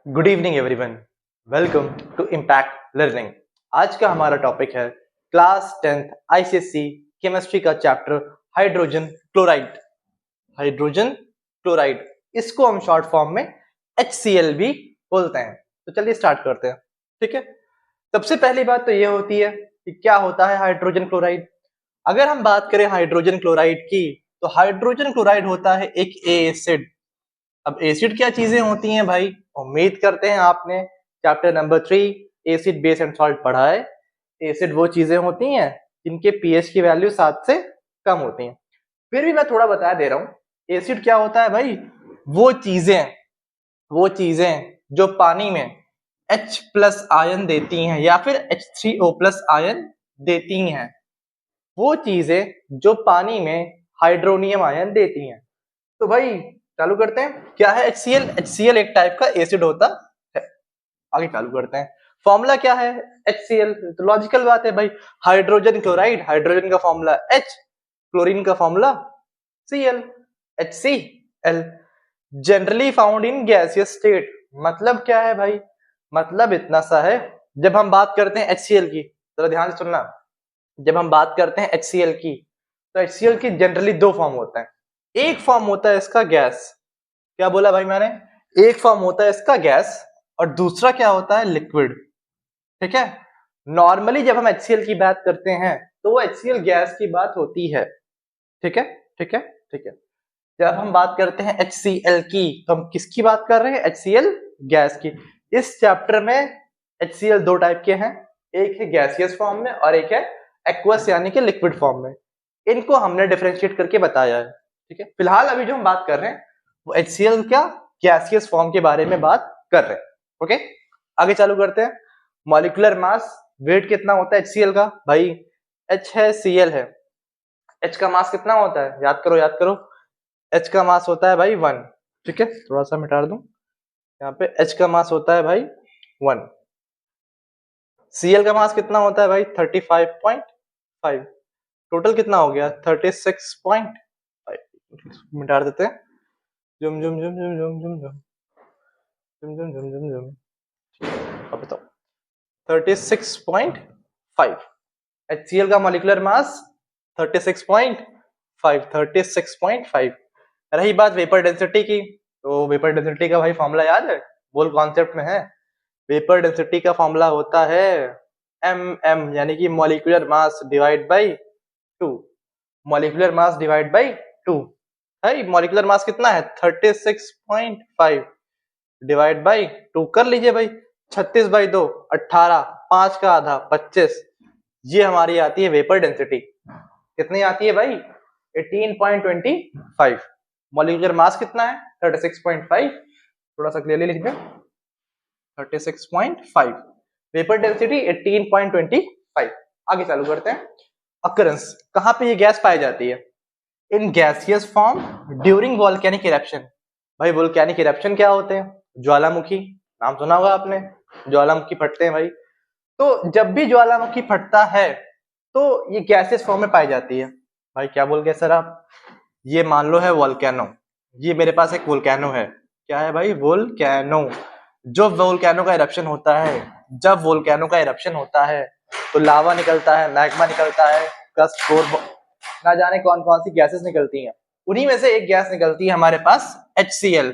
Good evening everyone, welcome to impact learning. आज का हमारा टॉपिक है क्लास 10th आईसीएसई केमिस्ट्री का chapter hydrogen chloride. Hydrogen chloride, इसको हम शॉर्ट फॉर्म में HCl भी बोलते हैं। तो चलिए स्टार्ट करते हैं। ठीक है, सबसे पहली बात तो ये होती है कि क्या होता है हाइड्रोजन क्लोराइड। अगर हम बात करें हाइड्रोजन क्लोराइड की, तो हाइड्रोजन क्लोराइड होता है एक एसिड। अब एसिड क्या चीजें होती हैं भाई? उम्मीद करते हैं आपने chapter number 3 acid base and salt पढ़ा है। एसिड वो चीजें होती हैं जिनके पीएच की वैल्यू 7 से कम होती हैं। फिर भी मैं थोड़ा बता दे रहा हूं, एसिड क्या होता है भाई? वो चीजें जो पानी में H प्लस आयन देती हैं या फिर H3O प्लस आयन देती हैं, वो चीजें जो पानी में हाइड्रोनियम आयन देती हैं। तो भाई चालू करते हैं, क्या है HCl? HCl एक टाइप का एसिड होता है। आगे चालू करते हैं। फॉर्मूला क्या है HCl? तो लॉजिकल बात है भाई, हाइड्रोजन क्लोराइड, हाइड्रोजन का फॉर्मूला H, क्लोरीन का formula Cl, HCl। Generally found in gaseous state. मतलब क्या है भाई? मतलब इतना सा है, जब हम बात करते हैं HCl की, जरा ध्यान से सुनना, जब हम बात करते हैं HCl की, तो HCl की जनरली दो फॉर्म होता है। एक फॉर्म होता है इसका गैस, क्या बोला भाई मैंने? एक फॉर्म होता है इसका गैस और दूसरा क्या होता है? लिक्विड। ठीक है, नॉर्मली जब हम HCl की बात करते हैं तो वो HCl गैस की बात होती है। ठीक है, ठीक है, ठीक है। जब हम बात करते हैं HCl की, तो हम किसकी बात कर रहे हैं? HCl गैस की। इस चैप्टर में HCl दो टाइप के हैं, एक है गैसियस फॉर्म में और एक है एक्वस यानी कि लिक्विड फॉर्म में। इनको हमने डिफरेंशिएट करके बताया है। ठीक है, फिलहाल अभी जो हम बात कर रहे हैं वो HCl क्या गैसियस फॉर्म के बारे में बात कर रहे हैं। ओके, आगे चालू करते हैं। मॉलिक्यूलर मास, वेट कितना होता है HCl का? भाई H है, Cl है, H का मास कितना होता है? याद करो, याद करो। H का मास होता है भाई 1। ठीक है, थोड़ा सा मिटा दूं, यहाँ पे H का मास होता है भाई 1। Cl का मास कितना होता है भाई? 35.5। टोटल कितना हो गया? 36.5। मिटा देते हैं। जुम जुम जुम जुम जुम जुम जुम जुम जुम जुम जुम जुम। अब बताओ, 36.5। HCl का मॉलिक्यूलर मास 36.5। रही बात वेपर डेंसिटी की, तो वेपर डेंसिटी का भाई फॉर्मूला याद है? बोल कॉन्सेप्ट में है। वेपर डेंसिटी का फॉर्मूला होता है mm, यानी कि molecular mass divide by 2। Molecular mass divide by 2। भाई मॉलिक्यूलर मास कितना है? 36.5 डिवाइड बाई 2 कर लीजिए भाई। 36 बाई 2 18, 5 का आधा 25। ये हमारी आती है वेपर डेंसिटी। कितनी आती है भाई? 18.25। मॉलिक्यूलर मास कितना है? 36.5। थोड़ा सा क्लियरली लिख दें, 36.5। Vapour density 18.25। आगे चालू करते हैं। अकरेंस, कहां पे ये गैस पाई जाती है? In gaseous form during volcanic eruption. भाई वोल्केनिक इरप्शन क्या होते हैं? ज्वालामुखी, नाम सुना होगा आपने, ज्वालामुखी फटते हैं भाई। तो जब भी ज्वालामुखी फटता है तो ये गैसियस फॉर्म में पाई जाती है। भाई क्या बोल गए सर आप? ये मान लो है वोल्केनो, ये मेरे पास एक वोल्केनो है। क्या है भाई? वोल्केनो। जो वोल्केनो का इरप्शन होता है, जब वोल्केनो का इरप्शन होता है तो लावा निकलता है, मैग्मा निकलता है, गस्ट कोर, ना जाने कौन कौन सी गैसेस निकलती हैं। उन्हीं में से एक गैस निकलती है हमारे पास HCl।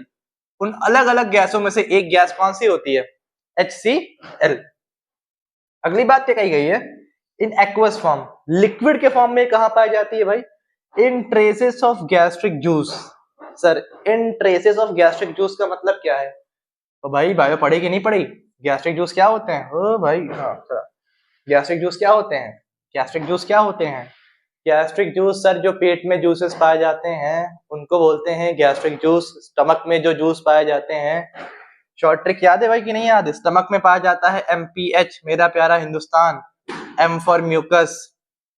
उन अलग अलग गैसों में से एक गैस कौन सी होती है? HCl। अगली बात क्या कही गई है? इन एक्वस फॉर्म, लिक्विड के फॉर्म में कहां पाई जाती है भाई? In traces of gastric juice. Sir in traces of gastric juice का मतलब क्या है? तो भाई बायो पढ़ी कि नहीं पढ़ी? गैस्ट्रिक जूस क्या होते हैं? ओ भाई हाँ, गैस्ट्रिक जूस क्या होते हैं? गैस्ट्रिक जूस क्या होते हैं? गैस्ट्रिक जूस सर, जो पेट में जूसेस पाए जाते हैं उनको बोलते हैं गैस्ट्रिक जूस। स्टमक में जो जूस पाए जाते हैं, शॉर्ट ट्रिक याद है भाई कि नहीं याद? स्टमक में पाया जाता है MPH, मेरा प्यारा Hindustan. M for mucus,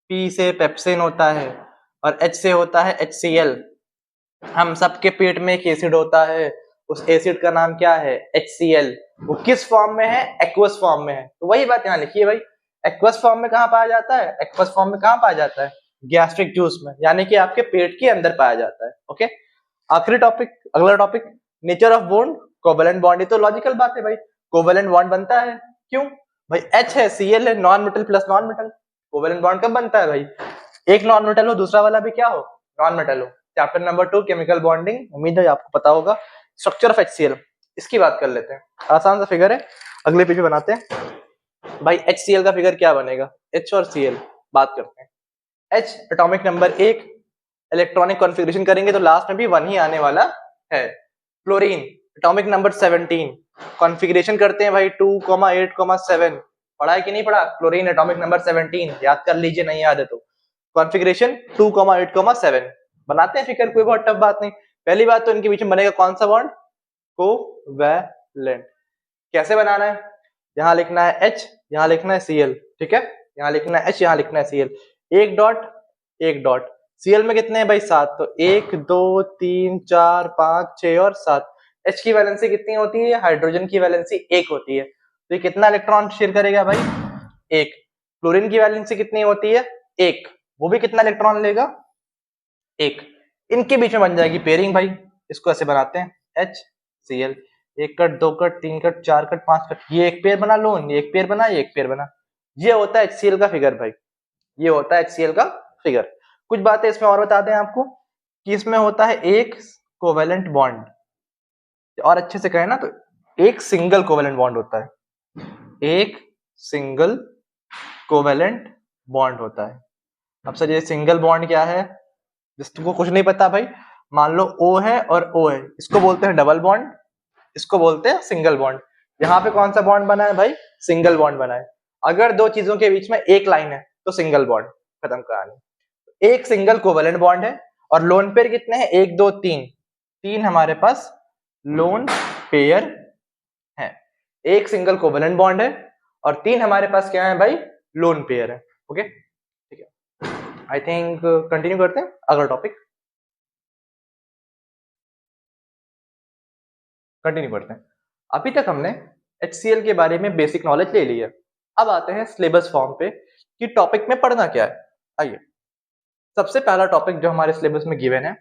P से पेप्सिन होता है और H से होता है HCl। हम सबके पेट में एक एसिड होता है, उस एसिड का नाम क्या है? HCl। वो किस फॉर्म में है? एक्वस फॉर्म में है। तो वही बात यहाँ लिखिए भाई, एक्वस फॉर्म में कहाँ पाया जाता है? एक्वस फॉर्म में कहाँ पाया जाता है? गैस्ट्रिक जूस में, यानी कि आपके पेट के अंदर पाया जाता है। ओके, आखिरी टॉपिक, अगला topic, nature of bond covalent bond, ये तो लॉजिकल बात है भाई, कोवेलेंट बॉन्ड बनता है। क्यों भाई, H है, Cl है, non metal plus non metal, covalent bond कब बनता है भाई, एक नॉन मेटल हो दूसरा वाला भी क्या हो, नॉन मेटल हो। चैप्टर नंबर 2 केमिकल बॉन्डिंग, उम्मीद है आपको पता होगा। स्ट्रक्चर ऑफ HCl, इसकी बात कर लेते हैं, आसान सा फिगर है, अगले पेज पे बनाते हैं भाई। HCl का फिगर क्या बनेगा, H और Cl बात करते हैं। H atomic number 1, electronic configuration करेंगे तो लास्ट में भी 1 ही आने वाला है। क्लोरीन एटॉमिक नंबर 17, कॉन्फ़िगरेशन करते हैं भाई 2,8,7, पढ़ा है कि नहीं पढ़ा, क्लोरीन एटॉमिक नंबर 17 याद कर लीजिए, नहीं याद है तो कॉन्फ़िगरेशन 2,8,7 बनाते हैं फिगर, कोई बहुत टफ बात नहीं। पहली बात तो इनके बीच में बनेगा कौन सा बॉन्ड, कोवैलेंट। कैसे बनाना है, यहां लिखना है H, यहां लिखना है Cl, ठीक है, यहां लिखना है H, यहां लिखना है Cl, एक डॉट एक डॉट। Cl में कितने हैं भाई 7, तो 1 2 3 4 5 6 और 7। H की वैलेंसी कितनी होती है, हाइड्रोजन की वैलेंसी 1 होती है, तो ये कितना इलेक्ट्रॉन शेयर करेगा भाई, 1। क्लोरीन की वैलेंसी कितनी होती है, 1, वो भी कितना इलेक्ट्रॉन लेगा, 1। इनके बीच में बन जाएगी पेयरिंग भाई, इसको ऐसे बनाते हैं HCl, 1 cut 2 cut 3 cut 4 cut 5 cut, ये एक पेयर बना लो, ये एक पेयर बना, ये एक पेयर बना, ये होता है HCl का फिगर भाई, ये होता है HCl का फिगर। कुछ बातें इसमें और बता दें आपको कि इसमें होता है एक कोवेलेंट बॉन्ड, और अच्छे से कहें ना तो एक सिंगल कोवेलेंट बॉन्ड होता है, एक सिंगल कोवेलेंट बॉन्ड होता है। अब सर ये सिंगल बॉन्ड क्या है, जिसको कुछ नहीं पता भाई, मान लो O है और O है, इसको बोलते हैं डबल बॉन्ड, इसको बोलते हैं सिंगल बॉन्ड। यहाँ पे कौन सा बॉन्ड बना है भाई, सिंगल बॉन्ड बना है। अगर दो चीजों के बीच में एक लाइन है तो सिंगल बॉन्ड, खत्म कहानी। एक सिंगल कोवेलेंट बॉन्ड है, और लोन पेयर कितने हैं, 1 2 3, 3 हमारे पास लोन पेयर है। एक सिंगल कोवेलेंट बॉन्ड है और 3 हमारे पास क्या है भाई, लोन पेयर है। ओके ठीक है, आई थिंक कंटिन्यू करते हैं अगला टॉपिक, कंटिन्यू करते हैं। अभी तक हमने HCl के बारे में बेसिक नॉलेज ले ली है, अब आते हैं सिलेबस फॉर्म पे कि टॉपिक में पढ़ना क्या है। आइए, सबसे पहला टॉपिक जो हमारे सिलेबस में गिवन है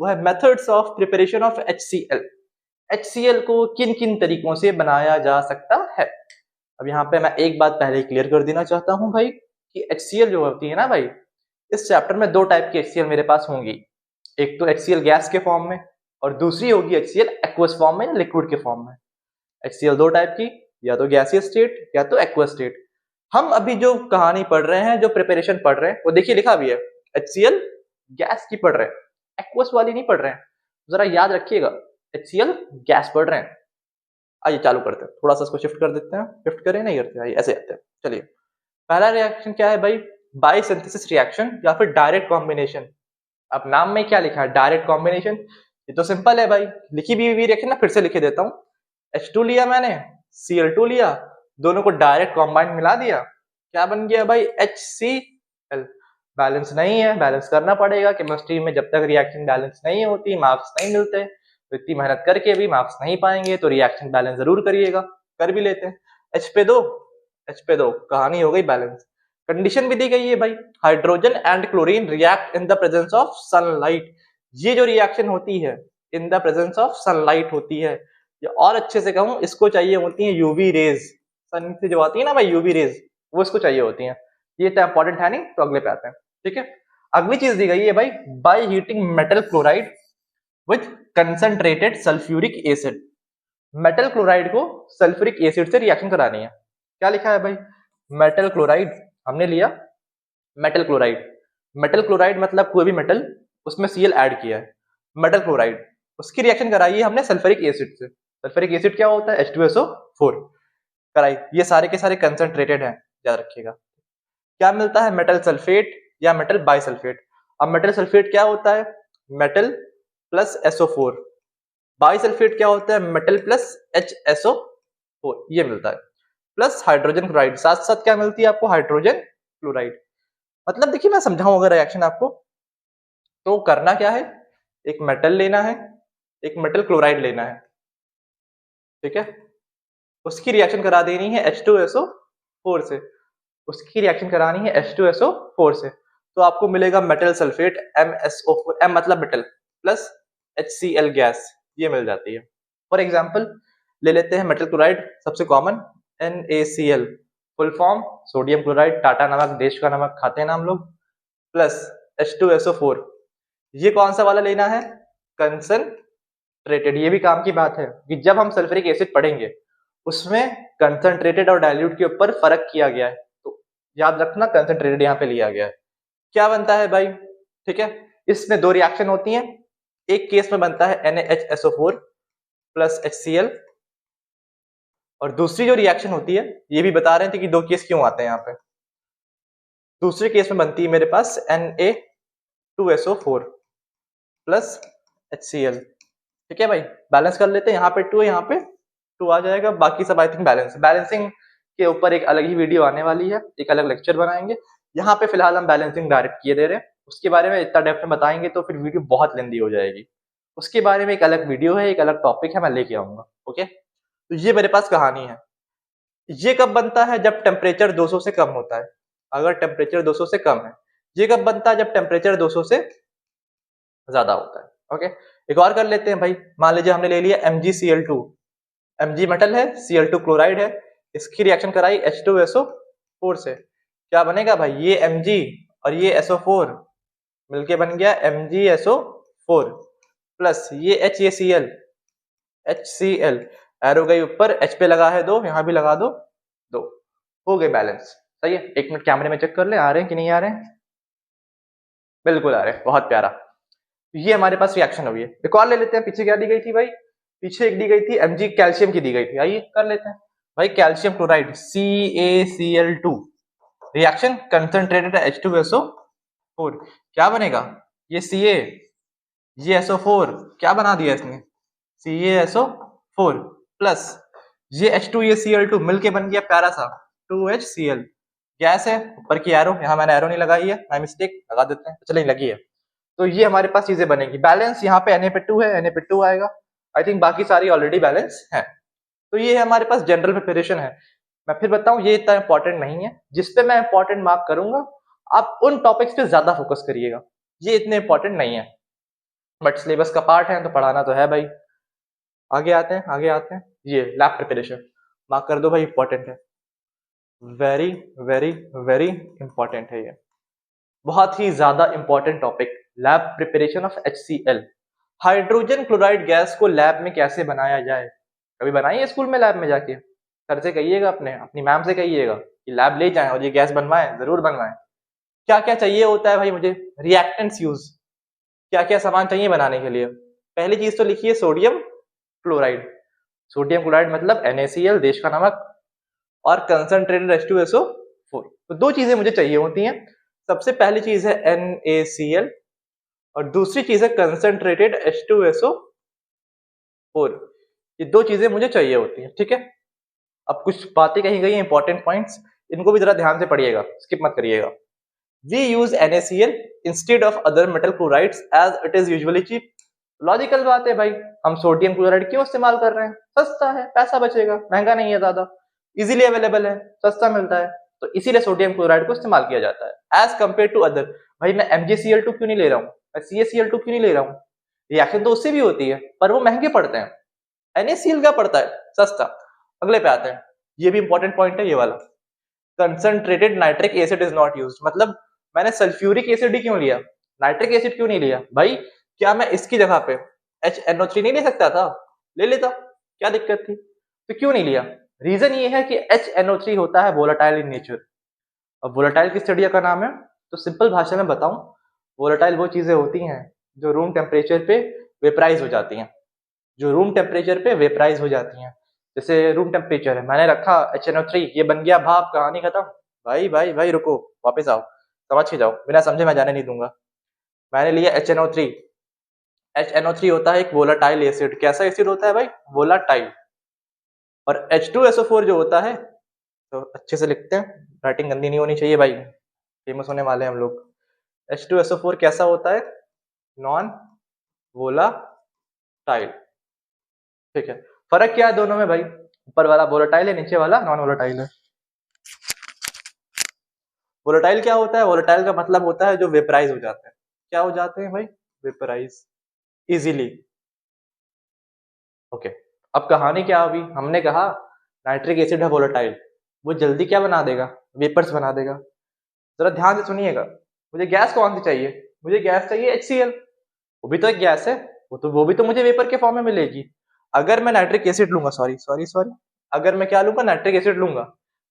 वो है methods of preparation of HCl। HCl को किन किन तरीकों से बनाया जा सकता है। अब यहाँ पे मैं एक बात पहले क्लियर कर देना चाहता हूँ भाई कि HCl जो होती है ना भाई, इस चैप्टर में 2 टाइप की HCl मेरे पास होंगी, एक तो HCl गैस के फॉर्म में और दूसरी होगी HCl एक्वस फॉर्म में, लिक्विड के फॉर्म में। HCl 2 टाइप की, या तो गैसियस स्टेट या तो एक्वस स्टेट। हम अभी जो कहानी पढ़ रहे हैं, जो प्रिपरेशन पढ़ रहे हैं, वो देखिए लिखा भी है HCl गैस की पढ़ रहे हैं, एक्वस वाली नहीं पढ़ रहे हैं, जरा याद रखिएगा HCl गैस पढ़ रहे हैं। आइए चालू करते हैं, थोड़ा सा इसको शिफ्ट कर देते हैं, शिफ्ट करें नहीं करते, आइए ऐसे आते हैं। चलिए, पहला रिएक्शन क्या है भाई, बायोसिंथेसिस रिएक्शन या फिर डायरेक्ट कॉम्बिनेशन। अब नाम में क्या लिखा है, डायरेक्ट कॉम्बिनेशन, ये तो सिंपल है भाई, लिखी भी रिएक्शन ना, फिर से लिखे देता हूँ। H2 लिया मैंने, Cl2 लिया, दोनों को डायरेक्ट कॉम्बाइन मिला दिया, क्या बन गया भाई, HCl। बैलेंस नहीं है, बैलेंस करना पड़ेगा केमिस्ट्री में, जब तक रिएक्शन बैलेंस नहीं होती मार्क्स नहीं मिलते, तो इतनी मेहनत करके भी मार्क्स नहीं पाएंगे, तो रिएक्शन बैलेंस जरूर करिएगा, कर भी लेते हैं। H पे 2, H पे 2, कहानी हो गई बैलेंस। कंडीशन भी दी गई है भाई, hydrogen and chlorine react in the presence of sunlight. ये जो रिएक्शन होती है in the presence of sunlight होती है, या और अच्छे से कहूं इसको चाहिए होती है यूवी रेज, सन से जो आती है ना भाई यूवी रेज, वो इसको चाहिए होती है। ये तो इंपॉर्टेंट है नहीं, तो अगले पे आते हैं, ठीक है। अगली चीज दी गई है भाई, by heating metal chloride with concentrated sulphuric acid. Metal chloride को सल्फ्यूरिक एसिड से रिएक्शन करानी है। क्या लिखा है भाई, मेटल क्लोराइड, हमने लिया मेटल क्लोराइड, मेटल क्लोराइड मतलब कोई भी मेटल, उसमें Cl ऐड किया है, मेटल क्लोराइड, उसकी रिएक्शन कराई है हमने सल्फ्यूरिक एसिड से। सल्फ्यूरिक एसिड क्या होता है, H2SO4 कराई, ये सारे के सारे कंसंट्रेटेड हैं, याद रखिएगा। क्या मिलता है, मेटल सल्फेट या मेटल बाइसल्फेट। अब मेटल सल्फेट क्या होता है, मेटल प्लस SO4, बाइसल्फेट क्या होता है, मेटल प्लस HSO4, ये मिलता है, प्लस हाइड्रोजन क्लोराइड, साथ साथ क्या मिलती है आपको, हाइड्रोजन क्लोराइड। मतलब देखिए मैं समझाऊं अगर रिएक्शन आपको, तो करना क्या है, एक मेटल लेना है, एक मेटल क्लोराइड लेना है, ठीक है, उसकी रिएक्शन करा देनी है H2SO4 से, उसकी रिएक्शन करानी है H2SO4 से, तो आपको मिलेगा मेटल सल्फेट MSO4, M मतलब मेटल, प्लस HCl गैस, ये मिल जाती है। फॉर एग्जाम्पल ले लेते हैं मेटल क्लोराइड, सबसे common NaCl, full form sodium chloride, Tata नमक, देश का नमक खाते हैं ना हम लोग, प्लस H2SO4। ये कौन सा वाला लेना है? कंसंट्रेटेड। ये भी काम की बात है कि जब हम सल्फ्यूरिक एसिड पढ़ेंगे उसमें कंसंट्रेटेड और डाइल्यूट के ऊपर फर्क किया गया है, तो याद रखना कंसंट्रेटेड यहाँ पे लिया गया है। क्या बनता है भाई? ठीक है, इसमें दो रिएक्शन होती हैं। एक केस में बनता है NaHSO4 प्लस HCl, और दूसरी जो रिएक्शन होती है, ये भी बता रहे थे कि दो केस क्यों आते हैं यहाँ पे। दूसरे केस में बनती है मेरे पास Na2SO4 प्लस HCl। ठीक है भाई, बैलेंस कर लेते हैं। यहाँ पे 2 है, यहाँ पे 2 आ जाएगा, बाकी सब आई थिंक बैलेंस है। बैलेंसिंग के ऊपर एक अलग ही वीडियो आने वाली है, एक अलग लेक्चर बनाएंगे। यहाँ पे फिलहाल हम बैलेंसिंग डायरेक्ट किए दे रहे हैं, उसके बारे में इतना डेप्थ में बताएंगे तो फिर वीडियो बहुत लेंदी हो जाएगी। उसके बारे में एक अलग वीडियो है, एक अलग टॉपिक है, मैं लेके आऊंगा। ओके, तो ये मेरे पास कहानी है। ये कब बनता है? जब टेम्परेचर 200 से कम होता है। अगर टेम्परेचर 200 से कम है। ये कब बनता है? जब टेम्परेचर 200 से ज्यादा होता है। ओके, एक और कर लेते हैं भाई। मान लीजिए हमने ले लिया MgCl2, Mg मेटल है, Cl2 क्लोराइड है, इसकी रिएक्शन कराई H2SO4 से। क्या बनेगा भाई? ये Mg और ये SO4 मिलके बन गया MgSO4 प्लस ये HCl, HCl एरो गई ऊपर, H पे लगा है 2, यहाँ भी लगा दो 2, हो गए बैलेंस। सही है, एक मिनट कैमरे में चेक कर ले, आ रहे हैं कि नहीं आ रहे हैं? बिल्कुल आ रहे हैं, बहुत प्यारा। ये हमारे पास रिएक्शन हुई है। एक और ले लेते हैं। पीछे क्या दी गई थी भाई? पीछे एक दी गई थी Mg कैल्शियम की दी गई थी। आइए कर लेते हैं भाई। Calcium chloride CaCl2 reaction concentrated H2SO4, क्या बनेगा? ये Ca, ये SO4 क्या बना दिया इसने? CaSO4 प्लस ये H2 ये Cl2 मिलके बन गया प्यारा सा 2HCl। गैस है, ऊपर की एरो, यहाँ मैंने एरो नहीं लगाई है, माय मिस्टेक, लगा देते हैं, चलिए लगी है। तो ये हमारे पास चीजें बनेगी। बैलेंस यहाँ पे Na पे 2 है, Na पे 2 आएगा। आई थिंक बाकी सारी ऑलरेडी बैलेंस है। तो ये हमारे पास जनरल प्रिपरेशन है। मैं फिर बताऊं, ये इतना इंपॉर्टेंट नहीं है। जिस पे मैं इंपॉर्टेंट मार्क करूंगा, आप उन टॉपिक्स पे ज्यादा फोकस करिएगा। ये इतने इंपॉर्टेंट नहीं है, बट सिलेबस का पार्ट है तो पढ़ाना तो है भाई। आगे आते हैं, आगे आते हैं। ये लैब प्रिपरेशन मार्क कर दो भाई, इंपॉर्टेंट है, वेरी वेरी वेरी इंपॉर्टेंट है। ये बहुत ही ज्यादा important topic, lab preparation of HCl। Hydrogen chloride gas को लैब में कैसे बनाया जाए? कभी बनाइए स्कूल में लैब में जाके? सर से कहिएगा, अपनी मैम से कहिएगा कि लैब ले जाएं और ये गैस बनवाएं, जरूर बनवाएं। क्या क्या चाहिए होता है भाई मुझे? रिएक्टेंट्स यूज, क्या क्या सामान चाहिए बनाने के लिए? पहली चीज तो लिखिए सोडियम क्लोराइड। सोडियम क्लोराइड मतलब NaCl, देश का नमक, और कंसंट्रेटेड H2SO4। तो दो चीजें मुझे चाहिए होती हैं। सबसे पहली चीज है NaCl और दूसरी चीज है कंसंट्रेटेड H2SO4। ये दो चीजें मुझे चाहिए होती हैं। ठीक है, अब कुछ बातें कही गई इंपॉर्टेंट पॉइंट्स, इनको भी जरा ध्यान से पढ़िएगा, स्किप मत करिएगा। We use NaCl instead of other metal chlorides as it is usually cheap। Logical बात है भाई, हम सोडियम क्लोराइड क्यों इस्तेमाल कर रहे हैं? सस्ता है, पैसा बचेगा, महंगा नहीं है ज्यादा, इजीली अवेलेबल है, सस्ता मिलता है, तो इसीलिए सोडियम क्लोराइड को इस्तेमाल किया जाता है एज कम्पेयर टू अदर। भाई मैं MgCl2 क्यों नहीं ले रहा हूँ, मैं CaCl2 क्यों नहीं ले रहा हूँ? रिएक्शन तो उससे भी होती है, पर वो महंगे पड़ते हैं। NaCl का पड़ता है सस्ता। अगले पे आते हैं, ये भी इंपॉर्टेंट पॉइंट है ये वाला। Concentrated nitric acid is not used, मतलब मैंने सल्फ्यूरिक एसिड ही क्यों लिया, नाइट्रिक एसिड क्यों नहीं लिया? भाई क्या मैं इसकी जगह पे HNO3 नहीं ले सकता था? ले लेता, क्या दिक्कत थी? तो क्यों नहीं लिया? रीजन ये है कि HNO3 होता है वोलेटाइल इन नेचर। अब वोलेटाइल किस स्टडी का नाम है? तो सिंपल भाषा में बताऊं, वोलेटाइल वो चीजें होती हैं जो रूम टेम्परेचर पे वेपराइज हो जाती हैं, जो रूम टेम्परेचर पे वेपराइज हो जाती हैं। जैसे रूम टेम्परेचर है, मैंने रखा HNO3, ये बन गया भाप, कहानी खत्म। भाई भाई भाई रुको, वापस आओ, समझ के जाओ, बिना समझे मैं जाने नहीं दूंगा। मैंने लिया HNO3, HNO3 होता है एक वोलाटाइल एसिड। कैसा एसिड होता है भाई? वोलाटाइल। और H2SO4 जो होता है, तो अच्छे से लिखते हैं, राइटिंग गंदी नहीं होनी चाहिए भाई, फेमस होने वाले हैं हम लोग। H2SO4 कैसा होता है? Non volatile. ठीक है, फर्क क्या है दोनों में भाई? ऊपर वाला वोलाटाइल है, नीचे वाला नॉन वोलाटाइल है। वोलेटाइल क्या होता है? वोलेटाइल का मतलब होता है जो वेपराइज हो जाते हैं। क्या हो जाते हैं भाई? Vaporise easily. ओके, अब कहानी क्या हुई, हमने कहा नाइट्रिक एसिड है वोलेटाइल, वो जल्दी क्या बना देगा, वेपर्स बना देगा। जरा ध्यान से सुनिएगा, मुझे गैस कौन सी चाहिए, मुझे गैस चाहिए HCl, वो भी तो एक गैस है, वो भी तो मुझे वेपर के फॉर्म में मिलेगी। अगर मैं नाइट्रिक एसिड लूंगा, सॉरी सॉरी सॉरी, अगर मैं क्या लूंगा, नाइट्रिक एसिड लूंगा,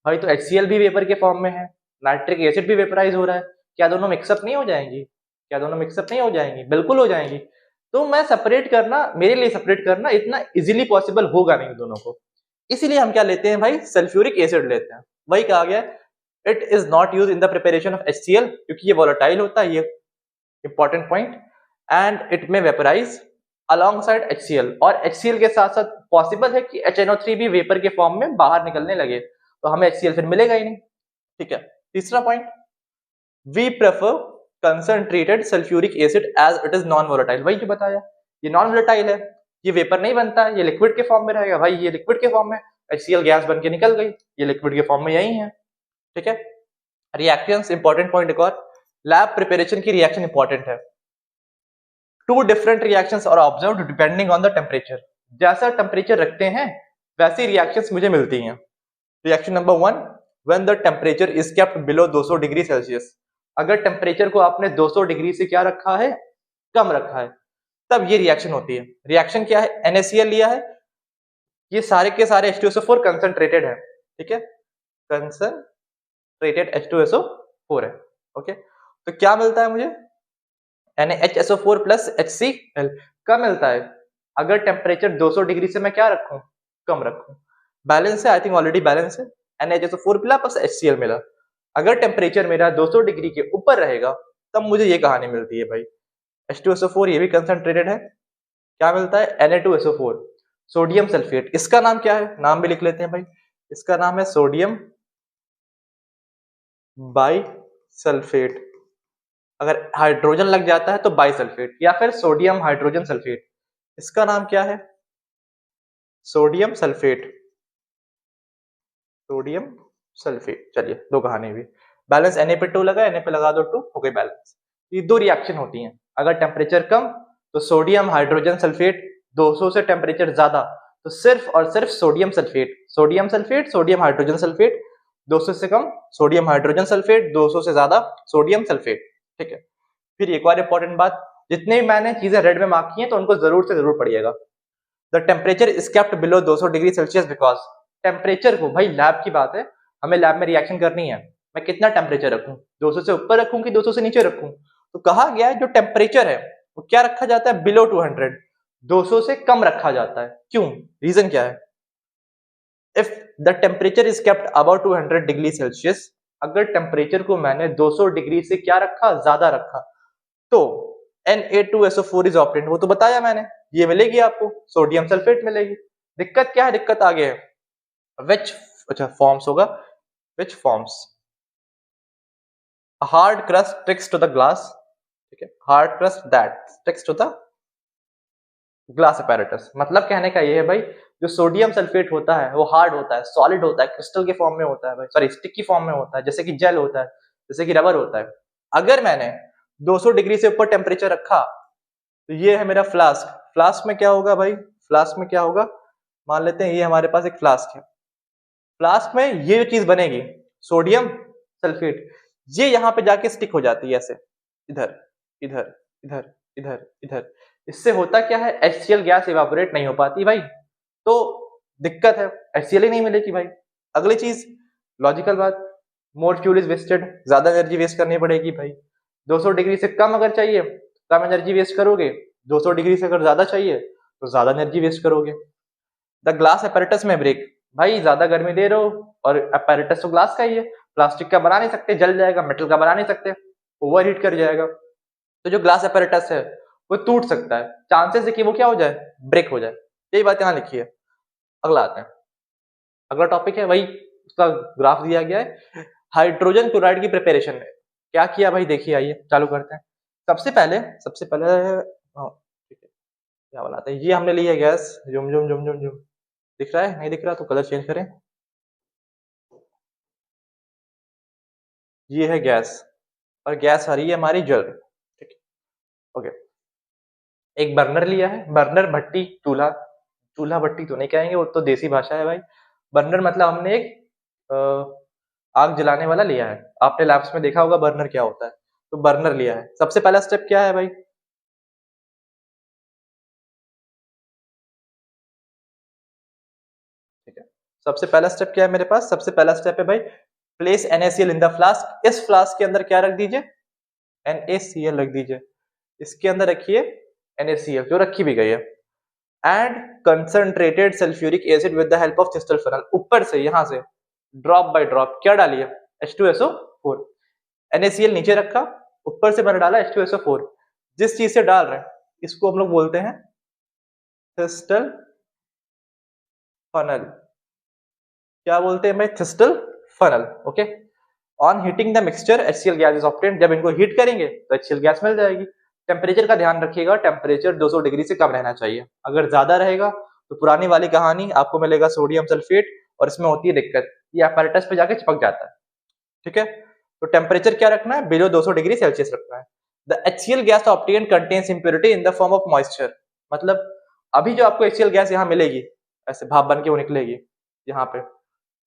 भाई तो HCl भी वेपर के फॉर्म में है, नाइट्रिक एसिड भी वेपराइज हो रहा है, क्या दोनों मिक्सअप नहीं हो जाएंगी, क्या दोनों मिक्सअप नहीं हो जाएंगी, बिल्कुल हो जाएंगी। तो मैं सेपरेट करना, मेरे लिए सेपरेट करना इतना इजीली पॉसिबल होगा नहीं दोनों को, इसीलिए हम क्या लेते हैं भाई, सल्फ्यूरिक एसिड लेते हैं। वही कहा गया, it is not use in the preparation of HCl, क्योंकि ये वोलेटाइल होता है, ये इंपॉर्टेंट पॉइंट, एंड इट में वेपराइज अलोंगसाइड HCl, और HCl के साथ साथ पॉसिबल है कि HNO3 भी वेपर के फॉर्म में बाहर निकलने लगे, तो हमें HCl फिर मिलेगा ही नहीं। ठीक है, तीसरा point, we prefer concentrated sulphuric acid as it is non volatile. वही जो बताया, ये नॉन वोलेटाइल है, ये वेपर नहीं बनता है, ये लिक्विड के फॉर्म में रहेगा। भाई ये लिक्विड के फॉर्म में, HCl गैस बन के निकल गई, ये लिक्विड के फॉर्म में यही है। ठीक है, रिएक्शंस इंपॉर्टेंट पॉइंट एक और, लैब प्रिपरेशन की रिएक्शन इंपॉर्टेंट है। Two different reactions are observed depending on the temperature, जैसा टेम्परेचर रखते हैं वैसी रिएक्शंस मुझे मिलती हैं। Reaction number 1, when the temperature is kept below 200 degree Celsius, अगर टेम्परेचर को आपने 200 डिग्री से क्या रखा है, कम रखा है, तब ये रिएक्शन होती है। रिएक्शन क्या है, NaCl लिया है, ये सारे के सारे H2SO4 कंसंट्रेटेड है। ठीक है, कंसंट्रेटेड H2SO4 है। ओके, तो क्या मिलता है मुझे, NaHSO4 प्लस HCl कम मिलता है अगर टेम्परेचर 200 डिग्री से मैं क्या रखूं, कम रखूं। बैलेंस है, आई थिंक ऑलरेडी बैलेंस है, NaHSO4 मिला प्लस HCl मिला। अगर टेम्परेचर मेरा 200 डिग्री के ऊपर रहेगा तब मुझे ये कहानी मिलती है भाई, H2SO4 ये भी कंसंट्रेटेड है, क्या मिलता है, Na2SO4 सोडियम सल्फेट। इसका नाम क्या है, नाम भी लिख लेते हैं भाई, इसका नाम है सोडियम बाई सल्फेट। अगर हाइड्रोजन लग जाता है तो बाई सल्फेट, या फिर सोडियम हाइड्रोजन सल्फेट, इसका नाम क्या है, सोडियम सल्फेट, सोडियम सल्फेट। चलिए दो कहानी भी, बैलेंस Na पे 2 लगा, Na पे लगा दो 2, हो गई बैलेंस। ये दो रिएक्शन होती हैं, अगर टेम्परेचर कम तो सोडियम हाइड्रोजन सल्फेट, 200 से टेम्परेचर ज्यादा तो सिर्फ और सिर्फ sodium sulphate, sodium sulphate, sodium hydrogen sulphate, 200 से कम सोडियम हाइड्रोजन सल्फेट, 200 से ज्यादा सोडियम सल्फेट। ठीक है, फिर एक और इंपॉर्टेंट बात, जितने भी मैंने चीजें रेड में मार्क की हैं तो उनको जरूर से जरूर पढ़िएगा। The temperature is kept below 200 degree Celsius because, temperature को, भाई लैब की बात है, हमें लैब में रिएक्शन करनी है, मैं कितना टेम्परेचर रखूं, 200 से ऊपर रखूं कि 200 से नीचे रखूं, तो कहा गया है जो टेम्परेचर है वो क्या रखा जाता है, बिलो 200, 200 से कम रखा जाता है। क्यों, रीजन क्या है, if the temperature is kept about 200 degree Celsius, अगर टेम्परेचर को मैंने 200 डिग्री से क्या रखा, ज्यादा रखा, तो Na2SO4 इज ऑप्टेंड, वो तो बताया मैंने, ये मिलेगी आपको, सोडियम सल्फेट मिलेगी। दिक्कत क्या है, दिक्कत आगे है, which, अच्छा फॉर्म्स होगा, which forms a hard crust sticks to the glass, ठीक है, hard crust that sticks to the glass apparatus। मतलब कहने का ये है भाई, जो सोडियम सल्फेट होता है वो हार्ड होता है, सॉलिड होता है, क्रिस्टल के फॉर्म में होता है भाई, सॉरी स्टिक की फॉर्म में होता है, जैसे कि जेल होता है, जैसे कि रबर होता है। अगर मैंने 200 डिग्री से ऊपर टेम्परेचर रखा तो ये है मेरा फ्लास्क, फ्लास्क में क्या होगा भाई, फ्लास्क में क्या होगा, मान लेते हैं ये हमारे पास एक फ्लास्क है, फ्लास्क में ये चीज बनेगी सोडियम सल्फेट, ये यहां पे जाके स्टिक हो जाती है ऐसे, इधर इधर इधर इधर इधर, इससे होता क्या है, HCl गैस इवेपोरेट नहीं हो पाती भाई, तो दिक्कत है, HCl ही नहीं मिलेगी भाई। अगली चीज, लॉजिकल बात, मोर फ्यूल इज वेस्टेड, ज्यादा एनर्जी वेस्ट करनी पड़ेगी भाई, 200 डिग्री से कम अगर चाहिए कम एनर्जी वेस्ट करोगे, 200 डिग्री से अगर ज्यादा चाहिए तो ज्यादा एनर्जी वेस्ट करोगे। द ग्लास अपैरेटस में ब्रेक, भाई ज्यादा गर्मी दे रहे हो और अपैरेटस तो ग्लास का ही है, प्लास्टिक का बना नहीं सकते, जल जाएगा, मेटल का बना नहीं सकते, ओवर हीट कर जाएगा, तो जो ग्लास अपैरेटस है वो टूट सकता है, चांसेस है कि वो क्या हो जाए, ब्रेक हो जाए, यही बात यहाँ लिखी है। अगला आते हैं, अगला टॉपिक है, वही उसका ग्राफ दिया गया है, हाइड्रोजन क्लोराइड की प्रिपरेशन में क्या किया भाई, देखिए आइए चालू करते हैं। सबसे पहले ठीक है, क्या बोलाते हैं, ये हमने ली है गैस, जुम जुम जुम जुम जुम, दिख रहा है, नहीं दिख रहा तो कलर चेंज करें, ये है गैस, और गैस आ रही है हमारी जल, ठीक है, ओके। एक बर्नर लिया है, बर्नर भट्टी चूल्हा, चूल्हा भट्टी तो नहीं कहेंगे, वो तो देसी भाषा है भाई। बर्नर मतलब हमने एक आग जलाने वाला लिया है। आपने लैब्स में देखा होगा बर्नर क्या होता है, तो बर्नर लिया है। सबसे पहला स्टेप क्या है भाई? ठीक है, सबसे पहला स्टेप क्या है मेरे पास? सबसे पहला स्टेप है भाई, place NaCl in the flask. इस फ्लास्क के अंदर क्या रख दीजिए? NaCl रख दीजिए। इसके अंदर रखिए NaCl, जो रखी भी गई है। And concentrated sulphuric acid with the help of thistle funnel. ऊपर से यहां से ड्रॉप बाय ड्रॉप क्या डालिए? H2SO4। NaCl नीचे रखा, ऊपर से मैंने डाला H2SO4। जिस चीज से डाल रहे हैं इसको हम लोग बोलते हैं थिस्टल फनल। क्या बोलते हैं भाई? Thistle funnel. Okay. On heating the mixture HCl gas is obtained. जब इनको हीट करेंगे तो HCl गैस मिल जाएगी। टेम्परेचर का ध्यान रखिएगा, टेम्परेचर 200 डिग्री से कम रहना चाहिए। अगर ज्यादा रहेगा तो पुरानी वाली कहानी, आपको मिलेगा सोडियम सल्फेट और इसमें होती है दिक्कत, ये apparatus पे जाके चिपक जाता है। ठीक है, तो टेम्परेचर क्या रखना है? बिलो 200 डिग्री सेल्सियस रखना है। The HCl gas obtain contains impurity in the form of moisture. मतलब अभी जो आपको HCl गैस यहाँ मिलेगी, ऐसे भाप बन के वो निकलेगी यहाँ पे,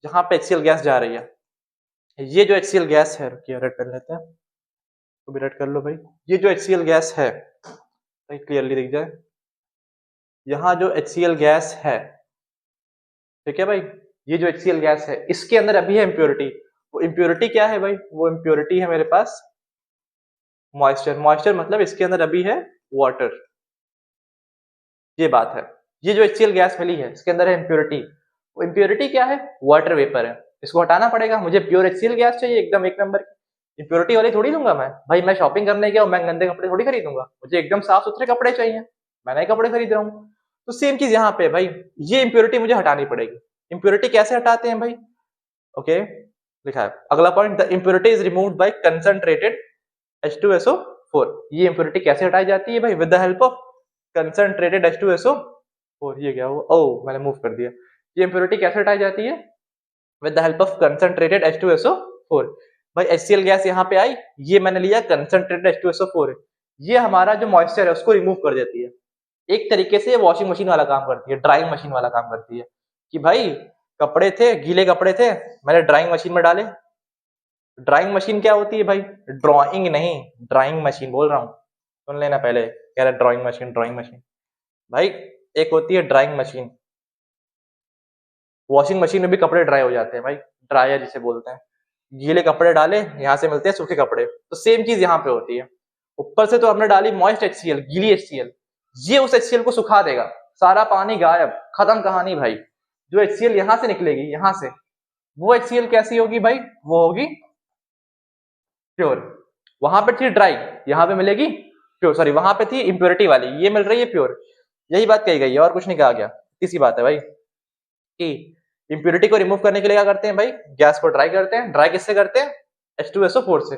जहां पे HCl गैस जा रही है, ये जो HCl गैस है, रुकिए रेड कर लेते हैं, तो भी रेड कर लो भाई। ये जो HCl गैस है, क्लियरली दिख जाए, यहाँ जो HCl गैस है, ठीक है भाई, ये जो HCl गैस है इसके अंदर अभी है इम्प्योरिटी। वो इम्प्योरिटी क्या है भाई? वो इम्प्योरिटी है मेरे पास मॉइस्चर। मॉइस्चर मतलब इसके अंदर अभी है वाटर, ये बात है। ये जो HCl गैस मिली है इसके अंदर है इम्प्योरिटी। वो इम्प्योरिटी क्या है? वाटर वेपर है। इसको हटाना पड़ेगा, मुझे प्योर HCl गैस चाहिए एकदम एक नंबर की। इम्प्योरिटी वाली थोड़ी लूंगा मैं भाई, मैं शॉपिंग करने गया और मैं गंदे कपड़े थोड़ी खरीदूंगा, मुझे एकदम साफ सुथरे कपड़े चाहिए, मैं नए कपड़े खरीद रहा हूँ। तो सेम चीज यहाँ पे भाई, ये इम्प्योरिटी मुझे हटानी पड़ेगी। इम्प्योरिटी कैसे हटाते हैं भाई? ओके, लिखा है अगला point, the impurity is removed by concentrated H2SO4। ये इम्प्योरिटी कैसे हटाई जाती है भाई? With the help of concentrated H2SO4। ये क्या हुआ? ओ मैंने मूव कर दिया। ये इम्प्योरिटी कैसे हटाई जाती है? With the help of concentrated H2SO4। भाई HCl गैस यहाँ पे आई, ये मैंने लिया कंसंट्रेटेड H2SO4, ये हमारा जो मॉइस्चर है उसको रिमूव कर देती है। एक तरीके से वॉशिंग मशीन वाला काम करती है, ड्राइंग मशीन वाला काम करती है, कि भाई कपड़े थे, गीले कपड़े थे, मैंने ड्राइंग मशीन में डाले। ड्राइंग मशीन क्या होती है भाई? ड्राइंग नहीं, ड्राइंग मशीन बोल रहा हूँ, सुन लेना पहले, कह रहा ड्राइंग मशीन, ड्राइंग मशीन भाई एक होती है ड्राइंग मशीन। वॉशिंग मशीन में भी कपड़े ड्राई हो जाते हैं भाई, ड्रायर जिसे बोलते हैं। गीले कपड़े डाले, यहाँ से मिलते हैं सूखे कपड़े, तो सेम चीज यहाँ पे होती है। ऊपर से तो हमने डाली मॉइस्ट HCl, गीली HCl, ये उस HCl को सुखा देगा, सारा पानी गायब, खत्म कहानी भाई। जो HCl यहाँ से निकलेगी, यहाँ से, वो HCl कैसी होगी भाई? वो होगी प्योर। वहां पे थी ड्राई, यहाँ पे मिलेगी प्योर। सॉरी, वहां पे थी इम्प्योरिटी वाली, ये मिल रही है प्योर। यही बात कही गई है और कुछ नहीं कहा गया। इसी बात है भाई कि इम्प्योरिटी को रिमूव करने के लिए क्या करते हैं भाई? गैस को ड्राई करते हैं। ड्राई किससे करते हैं? H2SO4 से।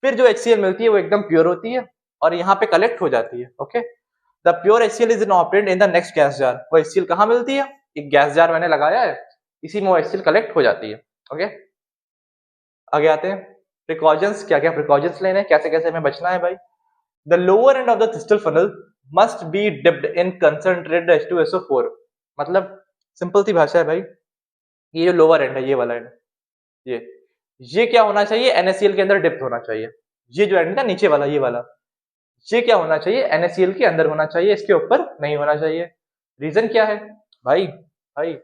फिर जो HCl मिलती है वो एकदम प्योर होती है और यहाँ पे कलेक्ट हो जाती है। Okay, the pure HCl is obtained in the next gas jar. वो HCl कहाँ मिलती है? एक गैस जार मैंने लगाया है, इसी में वो HCl कलेक्ट हो जाती है। ओके, आगे आते हैं। प्रिकॉशंस, क्या क्या प्रिकॉशंस लेने हैं, कैसे कैसे हमें बचना है भाई? The lower end of the thistle funnel must be dipped in concentrated H2SO4। मतलब सिंपल सी भाषा है भाई, ये जो लोअर एंड है, ये वाला एंड, ये क्या होना चाहिए? NaCl के अंदर डिप्ट होना चाहिए। ये जो एंड है नीचे वाला, ये वाला, ये क्या होना चाहिए? NaCl के अंदर होना चाहिए, इसके ऊपर नहीं होना चाहिए। रीजन क्या है भाई? भाई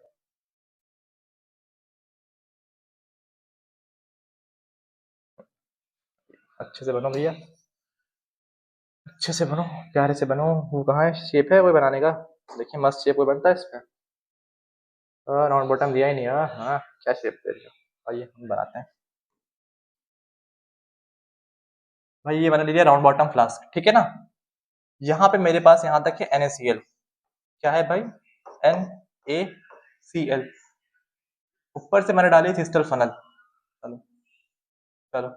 अच्छे से बनो भैया, अच्छे से बनो, प्यारे से बनो। वो कहाँ है शेप है वो बनाने का? देखिए मस्त शेप वो बनता है इसमें। राउंड बॉटम दिया ही नहीं है। हाँ, क्या शेप दे रही हो? आइए हम बनाते हैं भाई। ये मैंने ले लिया राउंड बॉटम फ्लास्क, ठीक है ना। यहाँ पे मेरे पास यहाँ तक है NaCl। क्या है भाई? NaCl। ऊपर से मैंने डाली थिस्टल फनल। चलो चलो,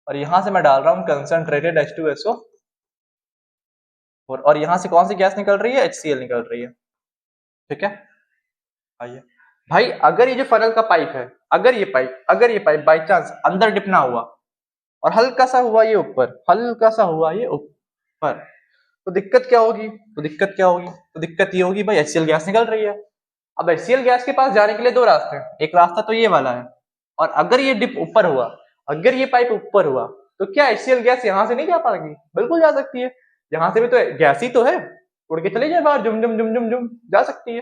और यहाँ से मैं डाल रहा हूँ कंसंट्रेटेड H2SO, और यहाँ से कौन सी गैस निकल रही है? HCl निकल रही है। ठीक है, आइए भाई, अगर ये जो फनल का पाइप है, अगर ये पाइप बाई चांस अंदर डिप ना हुआ और हल्का सा हुआ ये ऊपर, हल्का सा हुआ ये ऊपर, तो दिक्कत क्या होगी? तो दिक्कत ये होगी भाई HCl गैस निकल रही है। अब HCl गैस के पास जाने के लिए दो रास्ते हैं, एक रास्ता तो ये वाला है, और अगर ये डिप ऊपर हुआ, अगर ये पाइप ऊपर हुआ, तो क्या HCl गैस यहाँ से नहीं जा पाएगी? बिल्कुल जा सकती है, यहाँ से भी तो गैस ही तो है, उड़ के चली जाए बाहर, जुम जुम जुम जुम जुम जा सकती है।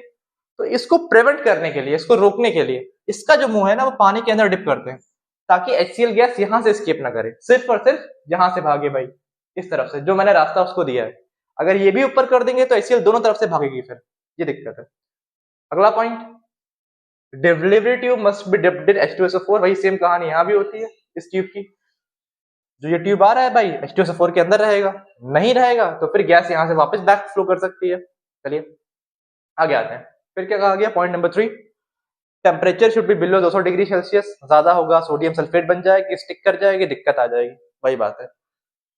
तो इसको प्रिवेंट करने के लिए, इसको रोकने के लिए, इसका जो मुंह है ना वो पानी के अंदर डिप करते हैं, ताकि HCl गैस यहाँ से स्केप ना करे, सिर्फ और सिर्फ यहाँ से भागे भाई, इस तरफ से जो मैंने रास्ता उसको दिया है। अगर ये भी ऊपर कर देंगे तो HCl दोनों तरफ से भागेगी, फिर ये दिक्कत है। अगला point, delivery tube must be dipped in H2SO4। वही सेम कहानी यहाँ भी होती है इस ट्यूब की। जो ये ट्यूब आ रहा है भाई H2SO4 के अंदर रहेगा, नहीं रहेगा तो फिर गैस यहाँ से वापस बैक फ्लो कर सकती है। चलिए आगे आते हैं। फिर क्या कहा गया? Point number 3, temperature should be below 200 degree Celsius. ज्यादा होगा सोडियम सल्फेट बन जाएगी, स्टिक कर जाएगी, दिक्कत आ जाएगी। वही बात है,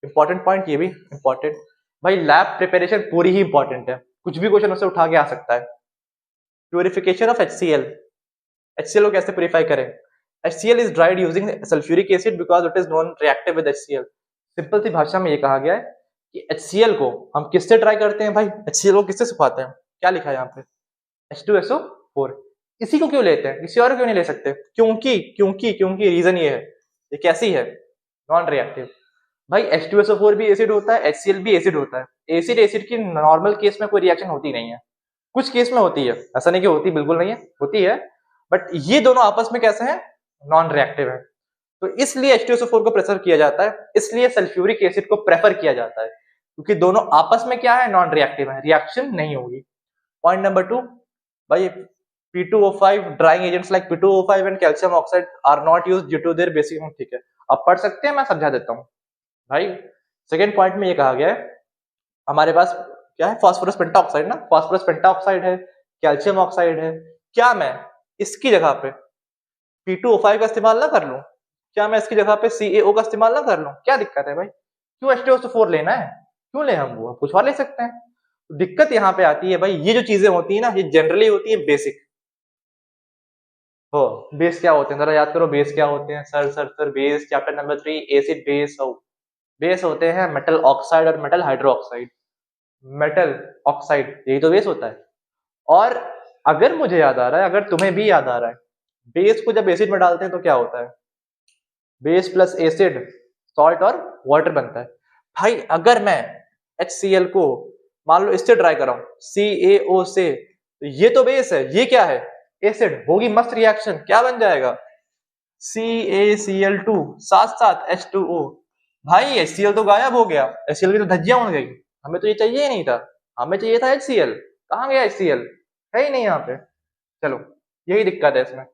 इंपॉर्टेंट पॉइंट, ये भी इंपॉर्टेंट भाई। लैब प्रिपरेशन पूरी ही इंपॉर्टेंट है, कुछ भी क्वेश्चन उससे उठा के आ सकता है। Purification of HCl। HCl को कैसे प्यूरिफाई करें? HCl is dried using sulfuric acid because it is non-reactive with HCl। Simple सी भाषा में ये कहा गया है कि HCl को हम किससे ट्राई करते हैं भाई? HCl को किससे सुखाते हैं? क्या लिखा है यहाँ पे? H2SO4। इसी को क्यों लेते हैं, किसी और को क्यों नहीं ले सकते? क्योंकि रीजन ये है, ये कैसी है? Non reactive. भाई H2SO4 भी एसिड होता है, HCl भी एसिड होता है। एसिड एसिड की नॉर्मल केस में कोई रिएक्शन होती नहीं है, कुछ केस में होती है, ऐसा नहीं कि होती बिल्कुल नहीं है, होती है, बट ये दोनों आपस में कैसे हैं? नॉन रिएक्टिव है। तो इसलिए H2SO4 को प्रेफर किया जाता है, इसलिए सल्फ्यूरिक एसिड को प्रेफर किया जाता है, क्योंकि दोनों आपस में क्या है? नॉन रिएक्टिव है, रिएक्शन नहीं होगी। पॉइंट नंबर 2 भाई, P2O5 drying agents like P2O5 and calcium oxide are not used due to their basic. ठीक है, अब पढ़ सकते हैं, मैं समझा देता हूँ भाई। सेकेंड पॉइंट में ये कहा गया है, हमारे पास क्या है? फास्फोरस पेंटाऑक्साइड ना, फास्फोरस पेंटाऑक्साइड है, कैल्शियम ऑक्साइड है। क्या मैं इसकी जगह पे P2O5 का इस्तेमाल ना कर लूं? क्या मैं इसकी जगह पे CaO का इस्तेमाल ना कर लूं? क्या दिक्कत है भाई? क्यों H2SO4 लेना है? क्यों ले? हम वो कुछ और ले सकते हैं। तो दिक्कत यहाँ पे आती है भाई, ये जो चीजें होती है ना, ये जनरली होती है बेसिक। हो बेस क्या होते हैं जरा याद करो, बेस क्या होते हैं? Sir base chapter number 3 acid base. हो बेस होते हैं मेटल ऑक्साइड और मेटल हाइड्रोक्साइड। मेटल ऑक्साइड यही तो बेस होता है। और अगर मुझे याद आ रहा है, अगर तुम्हें भी याद आ रहा है, बेस को जब एसिड में डालते हैं तो क्या होता है? बेस प्लस एसिड सॉल्ट और वाटर बनता है। भाई अगर मैं HCl को मान लो इससे ट्राई कराऊं, CaO से, तो ये तो बेस है, ये क्या है? एसिड। होगी मस्त रिएक्शन, क्या बन जाएगा? CaCl2 साथ साथ H2O। भाई HCl तो गायब हो गया, HCl की तो धज्जियां उड़ गई। हमें तो ये चाहिए ही नहीं था, हमें चाहिए था HCl। कहाँ गया HCl? है ही नहीं यहाँ पे। चलो यही दिक्कत है इसमें,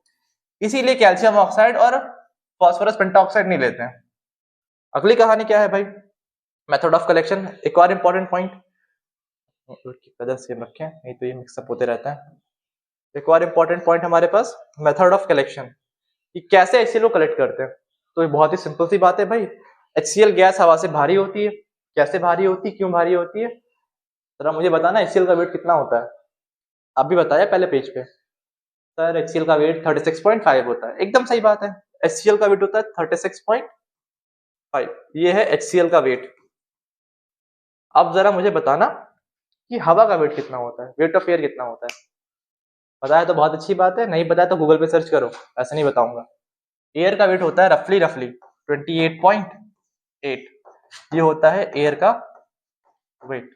इसीलिए कैल्शियम ऑक्साइड और फास्फोरस पेंटाऑक्साइड नहीं लेते हैं। अगली कहानी क्या है भाई? Method of collection. एक और इंपॉर्टेंट पॉइंट, कदर से रखें नहीं तो ये मिक्सअप होते रहता है। एक और इंपॉर्टेंट पॉइंट हमारे पास, मेथड ऑफ कलेक्शन, कि कैसे HCl को कलेक्ट करते हैं। तो ये बहुत ही सिंपल सी बात है भाई। HCl गैस हवा से भारी होती है। कैसे भारी होती है, क्यों भारी होती है? जरा मुझे बताना, HCl का वेट कितना होता है? आप भी बताया पहले पेज पे। सर HCl का वेट 36.5 होता है। एकदम सही बात है, HCl का वेट होता है 36.5। ये है HCl का वेट। अब जरा मुझे बताना कि हवा का वेट कितना होता है, वेट ऑफ एयर कितना होता है? बताया तो बहुत अच्छी बात है, नहीं बताया तो गूगल पे सर्च करो, ऐसे नहीं बताऊंगा। एयर का वेट होता है रफली 28.8। ये होता है एयर का वेट।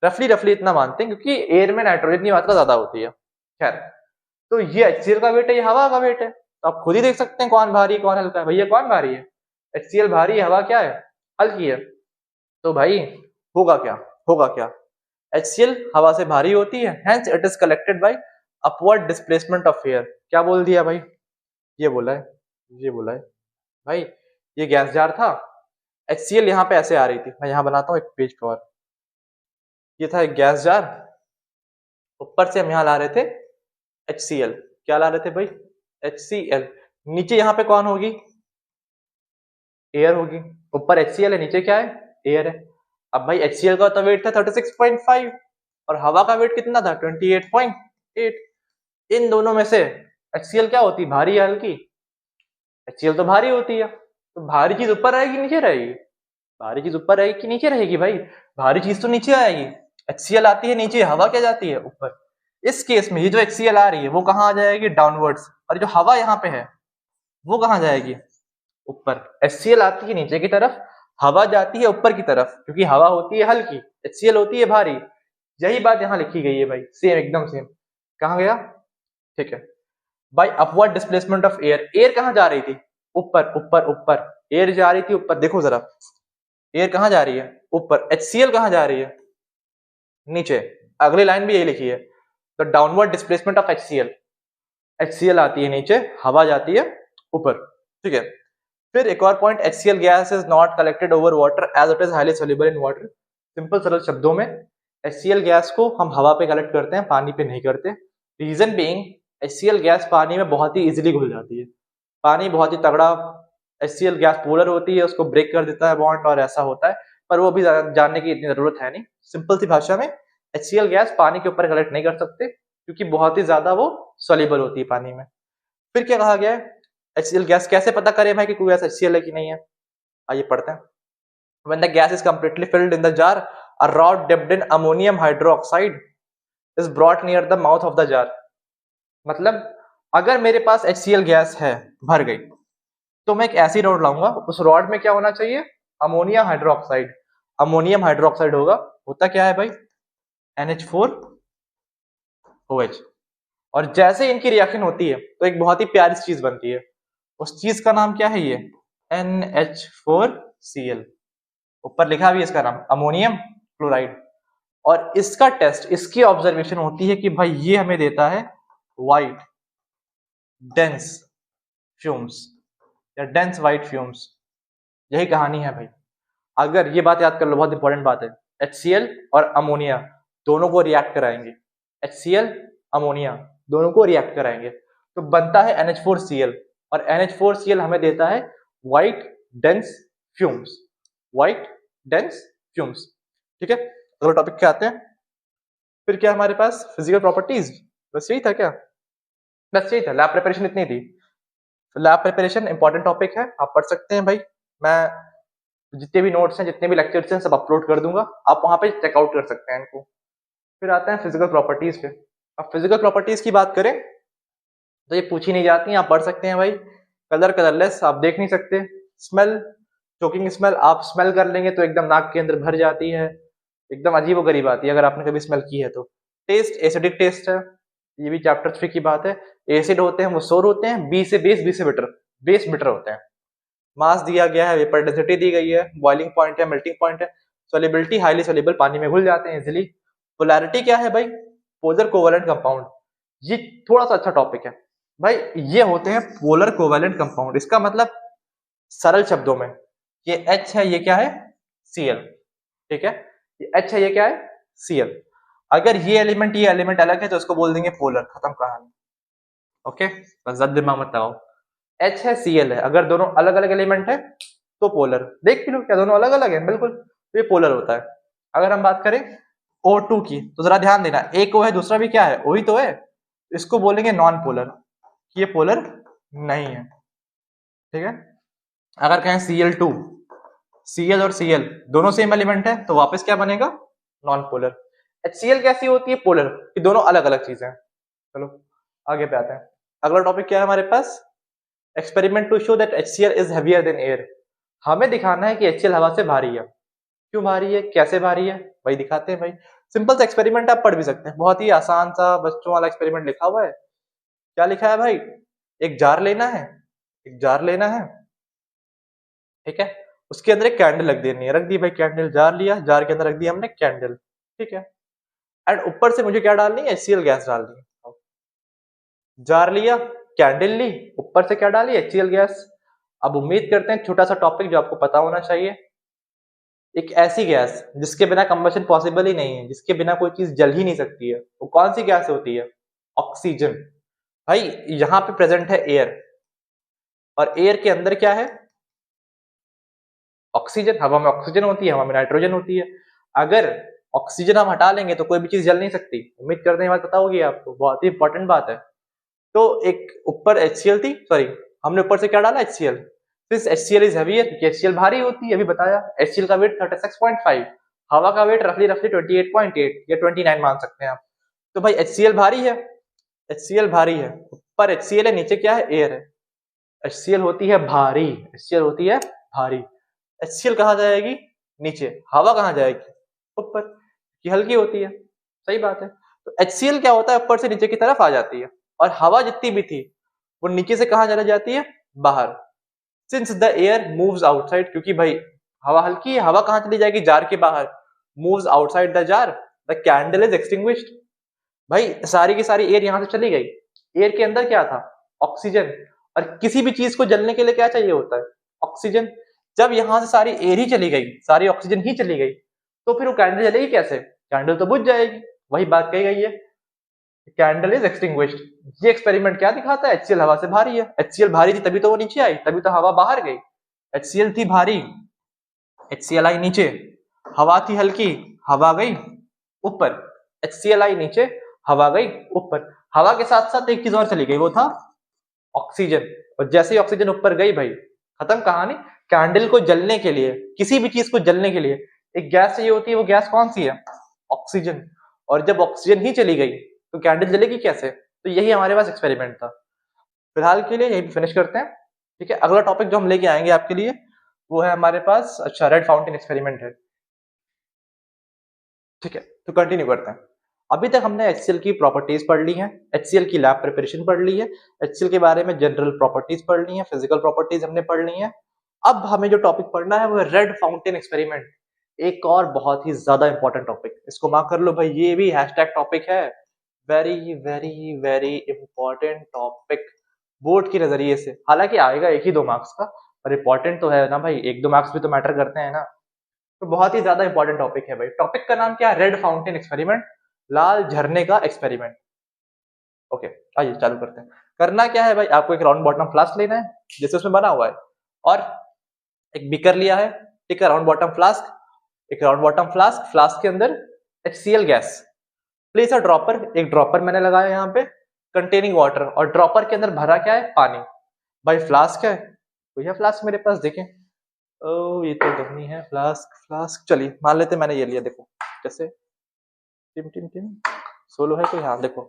रफली इतना मानते हैं क्योंकि एयर में नाइट्रोजन की मात्रा ज्यादा होती है। खैर, तो ये HCl का वेट है, ये हवा का वेट है, तो आप खुद ही देख सकते हैं कौन भारी कौन हल्का है। भैया कौन भारी है? HCl भारी है, हवा क्या है? हल्की है। तो भाई होगा क्या? होगा क्या? HCl हवा से भारी होती है, hence it is collected by upward displacement of air. क्या बोल दिया भाई? ये बोला है, ये बोला है भाई। ये गैस जार था, HCl यहाँ पे ऐसे आ रही थी, मैं यहाँ बनाता हूँ एक पेज पे और। ये था एक गैस जार, ऊपर से हम यहाँ ला रहे थे HCl। क्या ला रहे थे भाई? HCl। नीचे यहाँ पे कौन होगी? एयर होगी। ऊपर HCl है, नीचे क्या है? एयर है। अब भाई HCl का तो वेट था 36.5 और हवा का वेट कितना था? 28.8। इन दोनों में से HCl क्या होती? भारी या हल्की? HCl तो भारी होती है। तो भारी चीज ऊपर रहेगी नीचे रहेगी? भारी चीज ऊपर रहेगी कि नीचे रहेगी भाई? भारी चीज तो नीचे आएगी। HCl आती है नीचे, हवा क्या जाती है ऊपर। इस केस में ये जो HCl आ रही है वो कहाँ आ जाएगी? डाउनवर्ड्स। और जो हवा यहाँ पे है वो कहाँ जाएगी? ऊपर। HCl आती है नीचे की तरफ, हवा जाती है ऊपर की तरफ, क्योंकि हवा होती है हल्की, HCl होती है भारी। यही बात यहाँ लिखी गई है भाई, सेम एकदम सेम। कहाँ गया? ठीक है। By upward displacement of air, air कहाँ जा रही थी? ऊपर ऊपर ऊपर। एयर जा रही थी ऊपर, देखो जरा, एयर कहाँ जा रही है? ऊपर। HCl कहाँ जा रही है? नीचे। अगली लाइन भी यही लिखी है, the downward displacement of HCl। HCl आती है नीचे, हवा जाती है ऊपर, ठीक है। फिर एक और point, HCl gas is not collected over water as it is highly soluble in water. Simple सरल शब्दों में, HCl गैस को हम हवा पे कलेक्ट करते हैं, पानी पे नहीं करते। रीजन बीइंग, HCl गैस पानी में बहुत ही इजीली घुल जाती है। पानी बहुत ही तगड़ा, HCl गैस पोलर होती है, उसको ब्रेक कर देता है बॉन्ड, और ऐसा होता है। पर वो भी जानने की इतनी जरूरत है नहीं। सिंपल सी भाषा में, HCl गैस पानी के ऊपर कलेक्ट नहीं कर सकते, क्योंकि बहुत ही ज्यादा वो सोल्यूबल होती है पानी में। फिर क्या कहा गया है? HCl गैस कैसे पता करें भाई कि कोई गैस HCl है कि नहीं है? आइए पढ़ते हैं। When the gas is completely filled in the jar, a rod dipped in ammonium hydroxide is brought near the mouth of the jar. मतलब अगर मेरे पास HCl गैस है, भर गई, तो मैं एक ऐसी रॉड लाऊंगा, उस रॉड में क्या होना चाहिए? Ammonia hydroxide. अमोनियम हाइड्रोक्साइड होगा, होता क्या है भाई? NH4OH। और जैसे इनकी रिएक्शन होती है तो एक बहुत ही प्यारी चीज बनती है। उस चीज का नाम क्या है? ये NH4Cl। ऊपर लिखा भी इसका नाम, अमोनियम क्लोराइड। और इसका टेस्ट, इसकी ऑब्जर्वेशन होती है कि भाई ये हमें देता है वाइट डेंस फ्यूम्स, या डेंस वाइट फ्यूम्स। यही कहानी है भाई। अगर ये बात याद कर लो, बहुत इंपॉर्टेंट बात है, HCl और अमोनिया दोनों को रिएक्ट कराएंगे, HCl अमोनिया दोनों को रिएक्ट कराएंगे, तो बनता है NH4Cl। और NH4Cl हमें देता है white dense fumes, white dense fumes, ठीक है। अगले टॉपिक पे आते हैं। फिर क्या हमारे पास? Physical properties. बस यही था क्या? बस यही था, लैब प्रिपरेशन इतनी थी। लैब प्रिपरेशन इंपॉर्टेंट टॉपिक है, आप पढ़ सकते हैं भाई। मैं जितने भी नोट्स हैं, जितने भी लेक्चर्स हैं, सब अपलोड कर दूंगा, आप वहां पे चेकआउट कर सकते हैं इनको। फिर आते हैं फिजिकल प्रॉपर्टीज पे। अब फिजिकल प्रॉपर्टीज की बात करें तो ये पूछी नहीं जाती, आप पढ़ सकते हैं भाई। कलर कलरलेस, आप देख नहीं सकते। स्मेल, चोकिंग स्मेल, आप स्मेल कर लेंगे तो एकदम नाक के अंदर भर जाती है, एकदम अजीब व गरीब आती है अगर आपने कभी स्मेल की है तो। टेस्ट, एसिडिक टेस्ट है, ये भी चैप्टर 3 की बात है। एसिड होते हैं वो सोर होते हैं, बी से बेस, बी से बिटर, बेस बिटर होते हैं। मास दिया गया है, वेपर डेंसिटी दी गई है, बॉइलिंग पॉइंट है, मेल्टिंग पॉइंट है, सोलिबिलिटी हाईली सोल्यूबल, पानी में घुल जाते हैं इजिली। पोलैरिटी क्या है भाई? Polar covalent compound. ये थोड़ा सा अच्छा टॉपिक है भाई। ये होते हैं पोलर कोवेलेंट कंपाउंड। इसका मतलब सरल शब्दों में, ये H है, ये क्या है? Cl, ठीक है। ये H है, ये क्या है? Cl। अगर ये एलिमेंट अलग है तो उसको बोल देंगे पोलर, खत्म कहानी। ओके, बस ज्यादा दिमाग मत लगाओ। H है, Cl है, अगर दोनों अलग अलग एलिमेंट है तो पोलर। देख लो, क्या दोनों अलग अलग है? बिल्कुल, तो ये पोलर होता है। अगर हम बात करें O2 की, तो जरा ध्यान देना, एक O है, दूसरा भी क्या है? O ही तो है। इसको बोलेंगे नॉन पोलर, ये पोलर नहीं है, ठीक है। अगर कहें Cl2, Cl और Cl दोनों सेम एलिमेंट है तो वापस क्या बनेगा? Non polar. HCl कैसी होती है? पोलर। ये दोनों अलग अलग चीजें हैं। चलो आगे पे आते हैं। अगला टॉपिक क्या है हमारे पास? Experiment to show that HCl is heavier than air. हमें दिखाना है कि HCl हवा से भारी है। क्यों भारी है, कैसे भारी है, वही दिखाते हैं भाई। सिंपल सा एक्सपेरिमेंट आप पढ़ भी सकते हैं, बहुत ही आसान सा बच्चों वाला एक्सपेरिमेंट लिखा हुआ है। क्या लिखा है भाई? एक जार लेना है, एक जार लेना है, ठीक है। उसके अंदर एक कैंडल रख देनी है, रख दी भाई कैंडल, जार लिया, जार के अंदर रख दी हमने कैंडल, ठीक है। एंड ऊपर से मुझे क्या डालनी है? HCl गैस डालनी है। जार लिया, कैंडल ली, ऊपर से क्या डाली? HCl gas. अब उम्मीद करते हैं छोटा सा टॉपिक जो आपको पता होना चाहिए, एक ऐसी गैस जिसके बिना कंबशन पॉसिबल ही नहीं है, जिसके बिना कोई चीज जल ही नहीं सकती है, वो कौन सी गैस होती है? ऑक्सीजन। भाई यहां पे प्रेजेंट है एयर, और एयर के अंदर क्या है? ऑक्सीजन। हवा में ऑक्सीजन होती है, हवा में नाइट्रोजन होती है। अगर ऑक्सीजन हम हटा लेंगे तो कोई भी चीज जल नहीं सकती। उम्मीद करते हैं बात पता होगी आपको, बहुत ही इंपॉर्टेंट बात है। तो एक ऊपर HCl थी, सॉरी हमने ऊपर से क्या डाला? HCl। Since HCl is heavier, क्योंकि HCl भारी होती है, अभी बताया। HCl का वेट 36.5, हवा का वेट रफली 28.8 या 29 मान सकते हैं आप। तो भाई HCl भारी है, HCl भारी है, ऊपर HCl है, नीचे क्या है, एयर है। HCl होती है भारी, HCl होती है भारी। HCl कहाँ जाएगी, नीचे। हवा कहाँ जाएगी, ऊपर, कि हल्की होती है। सही बात है। तो HCl क्या होता है, ऊपर से नीचे की तरफ आ जाती है, और हवा जितनी भी थी वो नीचे से कहाँ चली जाती है, बाहर। Since the air moves outside, क्योंकि भाई हवा हल्की है, हवा कहाँ चली जाएगी, जार के बाहर। Moves outside the jar, the candle is extinguished. भाई सारी की सारी एयर यहां से चली गई। एयर के अंदर क्या था, ऑक्सीजन। और किसी भी चीज को जलने के लिए क्या चाहिए होता है, ऑक्सीजन। जब यहां से सारी एयर ही चली गई, सारी ऑक्सीजन ही चली गई, तो फिर वो कैंडल जलेगी कैसे, कैंडल तो बुझ जाएगी। वही बात कही गई है, कैंडल इज एक्सटिंग्विश्ड। ये एक्सपेरिमेंट क्या दिखाता है, HCl हवा से भारी है। HCl भारी थी तभी तो वो नीचे आई, तभी तो हवा बाहर गई। HCl थी भारी, HCl आई नीचे। हवा थी हल्की, हवा गई ऊपर। HCl आई नीचे, हवा गई ऊपर। हवा के साथ साथ एक चीज और चली गई, वो था ऑक्सीजन। और जैसे ही ऑक्सीजन ऊपर गई भाई, खत्म कहानी। कैंडल को जलने के लिए, किसी भी चीज को जलने के लिए एक गैस चाहिए होती है, वो गैस कौन सी है, ऑक्सीजन। और जब ऑक्सीजन ही चली गई तो कैंडल जलेगी कैसे। तो यही हमारे पास एक्सपेरिमेंट था। फिलहाल के लिए यही फिनिश करते हैं। ठीक है, अगला टॉपिक जो हम लेके आएंगे आपके लिए वो है हमारे पास, अच्छा, रेड फाउंटेन एक्सपेरिमेंट है। ठीक है, तो कंटिन्यू करते हैं। अभी तक हमने HCl की प्रॉपर्टीज पढ़ ली हैं, HCl की लैब प्रिपरेशन पढ़ ली है, HCl के बारे में जनरल प्रॉपर्टीज पढ़ ली है, फिजिकल प्रॉपर्टीज हमने पढ़ ली है। अब हमें जो टॉपिक पढ़ना है वो है रेड फाउंटेन एक्सपेरिमेंट। एक और बहुत ही ज्यादा इंपॉर्टेंट टॉपिक, इसको मार्क कर लो भाई, ये भी हैशटैग टॉपिक है। Very very very important topic board के नजरिए से। हालांकि आएगा एक ही 2 मार्क्स का, पर इंपॉर्टेंट तो है ना भाई, 1-2 मार्क्स भी तो मैटर करते हैं ना। तो बहुत ही ज्यादा इंपॉर्टेंट टॉपिक है भाई। टॉपिक का नाम क्या है, रेड फाउंटेन एक्सपेरिमेंट, लाल झरने का एक्सपेरिमेंट। ओके, आइए चालू करते हैं। करना क्या है भाई, आपको एक राउंड बॉटम फ्लास्क लेना है जैसे उसमें बना हुआ है, और एक बीकर लिया है। ठीक है, राउंड बॉटम फ्लास्क, एक राउंड बॉटम फ्लास्क, फ्लास्क के अंदर HCl गैस। प्लेस अ ड्रॉपर, एक ड्रॉपर मैंने लगाया यहाँ पे कंटेनिंग वाटर, और ड्रॉपर के अंदर भरा क्या है, पानी। भाई फ्लास्क है, तो यह फ्लास्क मेरे पास देखें, ओ ये तो गंदी है फ्लास्क। फ्लास्क चलिए मान लेते मैंने ये लिया, देखो जैसे टिम टिम टिम सोलो है कोई, हाँ देखो,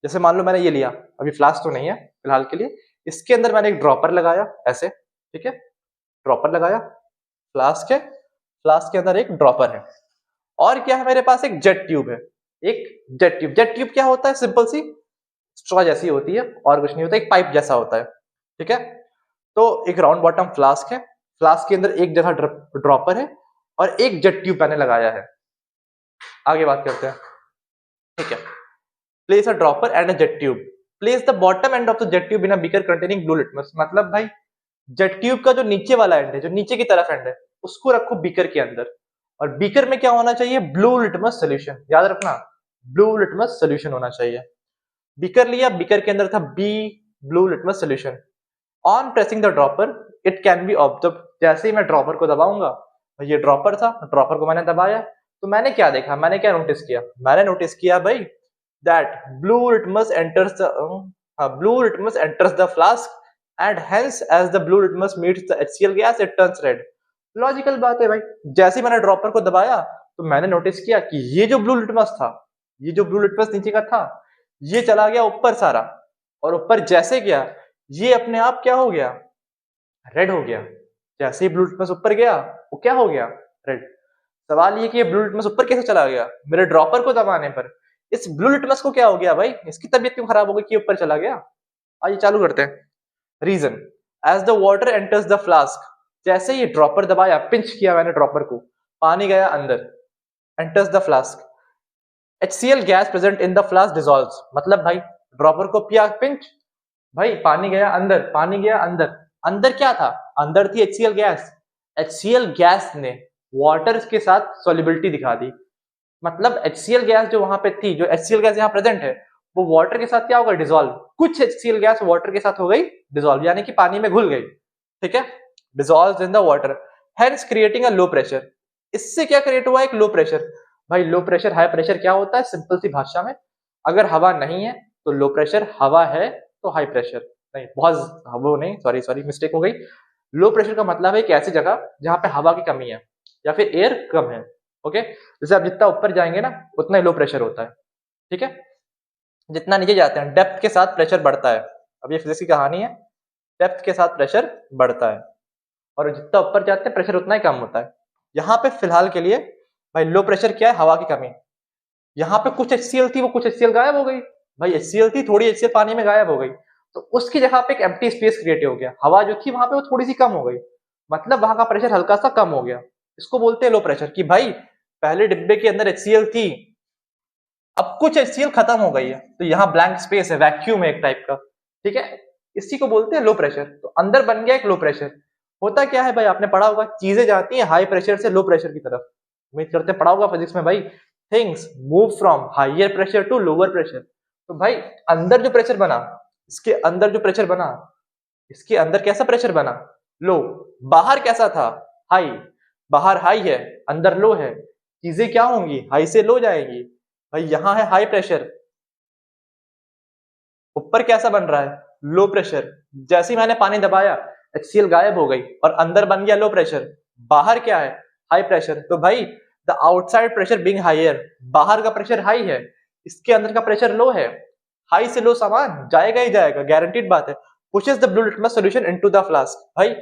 जैसे मान लो मैंने ये लिया, अभी फ्लास्क तो नहीं है फिलहाल के लिए। इसके अंदर मैंने एक ड्रॉपर लगाया ऐसे, ठीक है, ड्रॉपर लगाया, फ्लास्क है, फ्लास्क के अंदर एक ड्रॉपर है, और क्या है मेरे पास, एक जेट ट्यूब है। एक जेट ट्यूब, जेट ट्यूब क्या होता है, सिंपल सी स्ट्रॉ जैसी होती है, और कुछ नहीं होता, एक पाइप जैसा होता है। ठीक है, तो एक राउंड बॉटम फ्लास्क है, फ्लास्क के अंदर एक जगह ड्रॉपर है, और एक जेट ट्यूब मैंने लगाया है। आगे बात करते हैं। ठीक है, place a dropper and a jet tube, place the bottom end of the jet tube in a beaker containing blue litmus. मतलब भाई जेट ट्यूब का जो नीचे वाला एंड है, जो नीचे की तरफ एंड है, उसको रखो बीकर के अंदर, और बीकर में क्या होना चाहिए, ब्लू लिटमस सोल्यूशन। याद रखना, ब्लू लिटमस सोल्यूशन होना चाहिए। बीकर लिया, बीकर के अंदर था बी blue litmus solution. On pressing the dropper it can be observe, जैसे ही मैं ड्रॉपर को दबाऊंगा, ये ड्रॉपर था, ड्रॉपर को मैंने दबाया, तो मैंने क्या देखा, मैंने क्या नोटिस किया, मैंने नोटिस किया भाई that blue litmus enters the flask, and hence as the blue litmus meets the HCl gas it turns red. Logical बात है भाई, जैसे ही मैंने ड्रॉपर को दबाया तो मैंने नोटिस किया कि ये जो ब्लू लिटमस था, ये जो ब्लू लिटमस नीचे का था, ये चला गया ऊपर सारा, और ऊपर जैसे गया ये अपने आप क्या हो गया, रेड हो गया। जैसे ही ब्लू लिटमस ऊपर गया वो क्या हो गया, रेड। सवाल ये कि ये ब्लू लिटमस ऊपर कैसे चला गया, मेरे ड्रॉपर को दबाने पर। इस ब्लू लिटमस को क्या हो गया भाई, इसकी तबीयत क्यों खराब हो गई कि ऊपर चला गया। आइए चालू करते हैं। Reason, as the water enters the flask, जैसे ही ड्रॉपर दबाया, पिंच किया मैंने ड्रॉपर को, पानी गया अंदर, enters the flask, HCl gas present in the flask dissolves. मतलब भाई ड्रॉपर को पिया पिंच, भाई पानी गया अंदर, पानी गया अंदर, अंदर क्या था, अंदर थी HCl गैस। HCl गैस ने वाटर के साथ सॉल्युबिलिटी दिखा दी। मतलब HCl गैस जो वहां पे थी, जो HCl गैस यहाँ प्रेजेंट है, वो वाटर के साथ क्या होगा, डिसॉल्व। कुछ HCl गैस वाटर के साथ हो गई डिसॉल्व, यानी कि पानी में घुल गई। ठीक है, dissolve in the water, hence creating a low pressure. इससे क्या क्रिएट हुआ, एक लो प्रेशर। भाई लो प्रेशर हाई प्रेशर क्या होता है, सिंपल सी भाषा में, अगर हवा नहीं है तो लो प्रेशर, हवा है तो हाई प्रेशर। नहीं, बहुत वो नहीं, सॉरी सॉरी मिस्टेक हो गई। लो प्रेशर का मतलब है एक ऐसी जगह जहां पे हवा की कमी है या फिर एयर कम है। ओके, जैसे आप जितना ऊपर जाएंगे ना उतना ही लो प्रेशर होता है। ठीक है, जितना नीचे जाते हैं डेप्थ के साथ प्रेशर बढ़ता है। अब ये फिजिक्स की कहानी है, डेप्थ के साथ प्रेशर बढ़ता है और जितना ऊपर जाते हैं प्रेशर उतना ही कम होता है। यहाँ पे फिलहाल के लिए भाई लो प्रेशर क्या है, हवा की कमी। यहाँ पे कुछ HCl थी, वो कुछ HCl गायब हो गई। भाई HCl थी, थोड़ी HCl पानी में गायब हो गई, तो उसकी जगह पे एक एम्प्टी स्पेस क्रिएट हो गया। हवा जो थी वहां पे वो थोड़ी सी कम हो गई, मतलब वहां का प्रेशर हल्का सा कम हो गया। इसको बोलते हैं लो प्रेशर। कि भाई पहले डिब्बे के अंदर HCl थी, अब कुछ HCl खत्म हो गई है, तो यहाँ ब्लैंक स्पेस है, वैक्यूम है एक टाइप का। ठीक है, इसी को बोलते हैं लो प्रेशर। तो अंदर बन गया एक लो प्रेशर। होता क्या है भाई, आपने पढ़ा होगा, चीजें जाती हैं हाई प्रेशर से लो प्रेशर की तरफ। उम्मीद करते हैं पढ़ा होगा फिजिक्स में भाई, things move from higher pressure to lower pressure. तो भाई अंदर जो प्रेशर बना, इसके अंदर जो प्रेशर बना, इसके अंदर कैसा प्रेशर बना, लो। बाहर कैसा था, हाई। बाहर हाई है, अंदर लो है, चीजें क्या होंगी, हाई से लो जाएंगी। भाई यहाँ है हाई प्रेशर, ऊपर कैसा बन रहा है, लो प्रेशर। जैसे ही मैंने पानी दबाया HCl गायब हो गई और अंदर बन गया लो प्रेशर। बाहर क्या है, हाई प्रेशर। तो भाई the outside pressure being higher, बाहर का प्रेशर हाई है, इसके अंदर का प्रेशर लो है। हाई से लो सामान जाएगा ही जाएगा, गारंटीड बात है। Pushes the blue litmus solution into the flask. भाई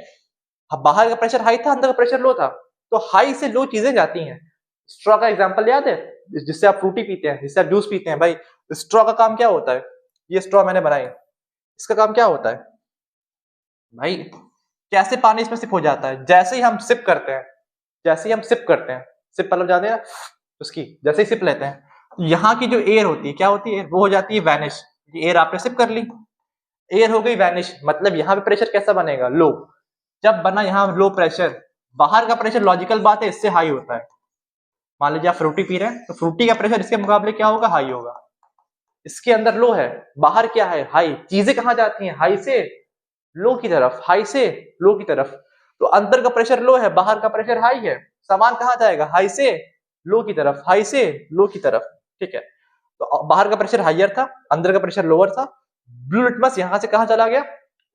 बाहर का प्रेशर हाई था, अंदर का प्रेशर लो था, तो हाई से लो चीजें जाती हैं। स्ट्रॉ का एग्जांपल याद है, जिससे आप फ्रूटी पीते हैं, जिससे आप जूस पीते हैं। भाई स्ट्रॉ का काम क्या होता है, ये स्ट्रॉ मैंने बनाई, इसका काम क्या होता है भाई, कैसे पानी इसमें सिप हो जाता है। जैसे ही हम सिप करते हैं, जैसे ही हम सिप करते हैं, सिप मतलब जाते हैं उसकी, जैसे ही सिप लेते हैं, तो यहाँ की जो एयर होती है, क्या होती है, वो हो जाती है वैनिश। एयर आपने सिप कर ली, एयर हो गई वैनिश, मतलब यहाँ पे प्रेशर कैसा बनेगा, लो। जब बना यहाँ लो प्रेशर, बाहर का प्रेशर लॉजिकल बात है इससे हाई होता है। मान लीजिए आप फ्रूटी पी रहे हैं, तो फ्रूटी का प्रेशर इसके मुकाबले क्या होगा, हाई होगा। इसके अंदर लो है, बाहर क्या है, हाई। चीजें कहाँ जाती हैं, हाई से लो की तरफ, हाई से लो की तरफ। तो अंदर का प्रेशर लो है, बाहर का प्रेशर हाई है, सामान कहाँ जाएगा, हाई से लो की तरफ, हाई से लो की तरफ। ठीक है, तो बाहर का प्रेशर हाइयर था, अंदर का प्रेशर लोअर था। ब्लू लिटमस यहां से कहां चला गया,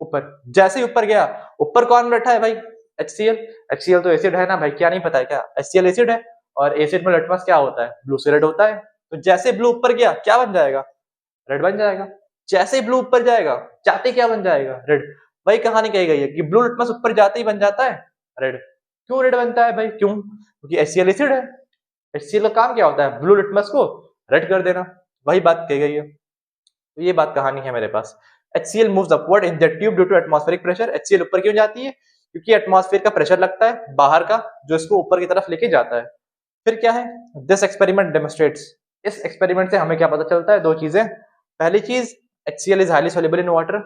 ऊपर। जैसे ही ऊपर गया, ऊपर कौन बैठा है भाई, HCl। HCl तो एसिड है ना भाई, क्या नहीं पता है क्या, HCl एसिड है, और एसिड में लिटमस क्या होता है, ब्लू से रेड होता है। तो जैसे ब्लू ऊपर गया क्या बन जाएगा, रेड बन जाएगा। जैसे ही ब्लू ऊपर जाएगा, जाते क्या बन जाएगा, रेड। भाई कहानी कही गई है कि ब्लू लिटमस ऊपर जाते ही बन जाता है रेड। क्यों रेड बनता है भाई, क्यों, क्योंकि HCl एसिड है। HCl का काम क्या होता है, ब्लू लिटमस को रेड कर देना। वही बात कही गई है, तो ये बात कहानी है मेरे पास। HCl moves upward in the tube due to atmospheric pressure। HCl ऊपर क्यों जाती है, क्योंकि एटमॉस्फेयर का प्रेशर लगता है बाहर का, जो इसको ऊपर की तरफ लेके जाता है। फिर क्या है, दिस एक्सपेरिमेंट डेमोन्स्ट्रेट्स। इस एक्सपेरिमेंट से हमें क्या पता चलता है, दो चीजें। पहली चीज, HCl is highly soluble in water.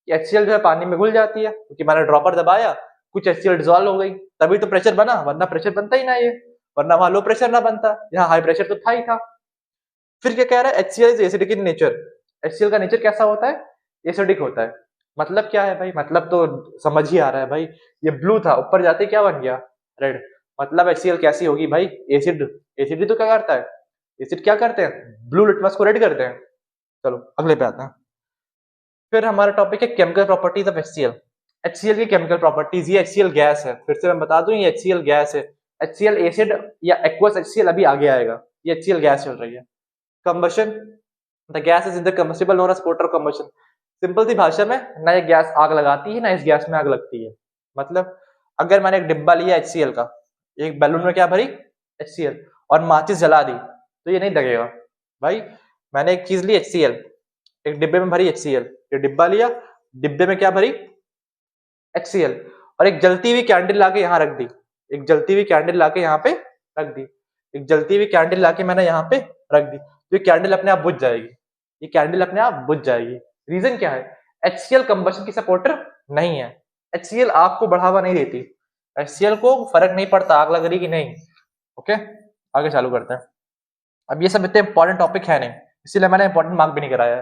HCl जो है पानी में घुल जाती है, क्योंकि मैंने ड्रॉपर दबाया, कुछ HCl डिजोल्व हो गई, तभी तो प्रेशर बना, वरना प्रेशर बनता ही ना ये, वरना वहां लो प्रेशर ना बनता, यहाँ हाई प्रेशर तो था ही था। फिर क्या कह रहा है, HCl is acidic in nature. HCl का नेचर कैसा होता है, एसिडिक होता है। मतलब क्या है भाई, मतलब तो समझ ही आ रहा है भाई, ये ब्लू था, ऊपर जाते क्या बन गया, रेड। मतलब HCl कैसी होगी भाई, एसिड। एसिड ही तो क्या करता है, एसिड क्या करते हैं, ब्लू लिटमस को रेड करते हैं। चलो अगले पे आते हैं। फिर हमारा टॉपिक है chemical properties of HCl। HCl की केमिकल प्रॉपर्टीज, ये HCl गैस है, फिर से मैं बता दूं ये HCl गैस है। HCl एसिड या एक्वस HCl अभी आगे आएगा, ये HCl गैस चल रही है। Combustion, the gas is in the combustible known as supporter of combustion. Simple सी भाषा में, ना ये गैस आग लगाती है, ना इस गैस में आग लगती है। मतलब अगर मैंने एक डिब्बा लिया HCl का, एक बैलून में क्या भरी, HCl, और माचिस जला दी, तो ये नहीं लगेगा। भाई मैंने एक चीज ली HCl, एक डिब्बे में भरी HCl, ये डिब्बा लिया, डिब्बे में क्या भरी, HCl, और एक जलती हुई कैंडल लाके यहाँ रख दी, एक जलती हुई कैंडल लाके यहाँ पे रख दी, एक जलती हुई कैंडल लाके मैंने यहाँ पे रख दी, तो ये कैंडल अपने आप बुझ जाएगी, ये कैंडल अपने आप बुझ जाएगी। रीजन क्या है, HCl कंबशन की सपोर्टर नहीं है, HCl आग को बढ़ावा नहीं देती, HCl को फर्क नहीं पड़ता आग लग रही कि नहीं। ओके, आगे चालू करते हैं। अब ये सब इतने इंपॉर्टेंट टॉपिक है नहीं, इसीलिए मैंने इंपॉर्टेंट मार्क भी नहीं कराया है।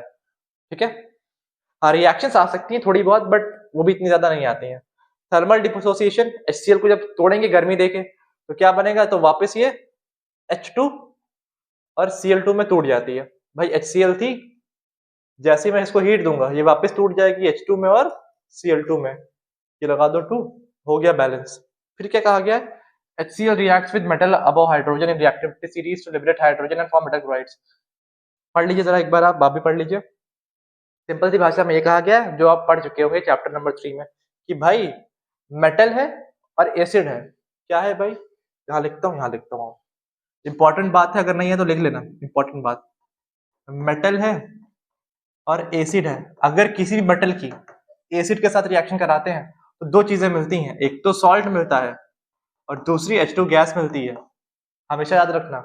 ठीक है, हाँ रिएक्शंस आ सकती हैं थोड़ी बहुत, बट वो भी इतनी ज्यादा नहीं आती हैं। थर्मल डिसोसिएशन, HCl को जब तोड़ेंगे गर्मी देके तो क्या बनेगा, तो वापस ये H2 और Cl2 में टूट जाती है। भाई HCl थी, जैसे मैं इसको हीट दूंगा ये वापस टूट जाएगी H2 में और Cl2 में, ये लगा दो 2, हो गया बैलेंस। फिर क्या कहा गया है, HCl reacts with metal above hydrogen in reactivity series to liberate hydrogen and form metal chlorides। पढ़ लीजिए जरा एक बार, आप भी पढ़ लीजिए। सिंपल सी भाषा में ये कहा गया है, जो आप पढ़ चुके होंगे चैप्टर नंबर 3 में, कि भाई मेटल है और एसिड है। क्या है भाई, यहाँ लिखता हूँ, यहाँ लिखता हूँ, इंपॉर्टेंट बात है, अगर नहीं है तो लिख लेना, इंपॉर्टेंट बात। मेटल है और एसिड है, अगर किसी भी मेटल की एसिड के साथ रिएक्शन कराते हैं तो दो चीजें मिलती हैं, एक तो सॉल्ट मिलता है और दूसरी H2 गैस मिलती है। हमेशा याद रखना,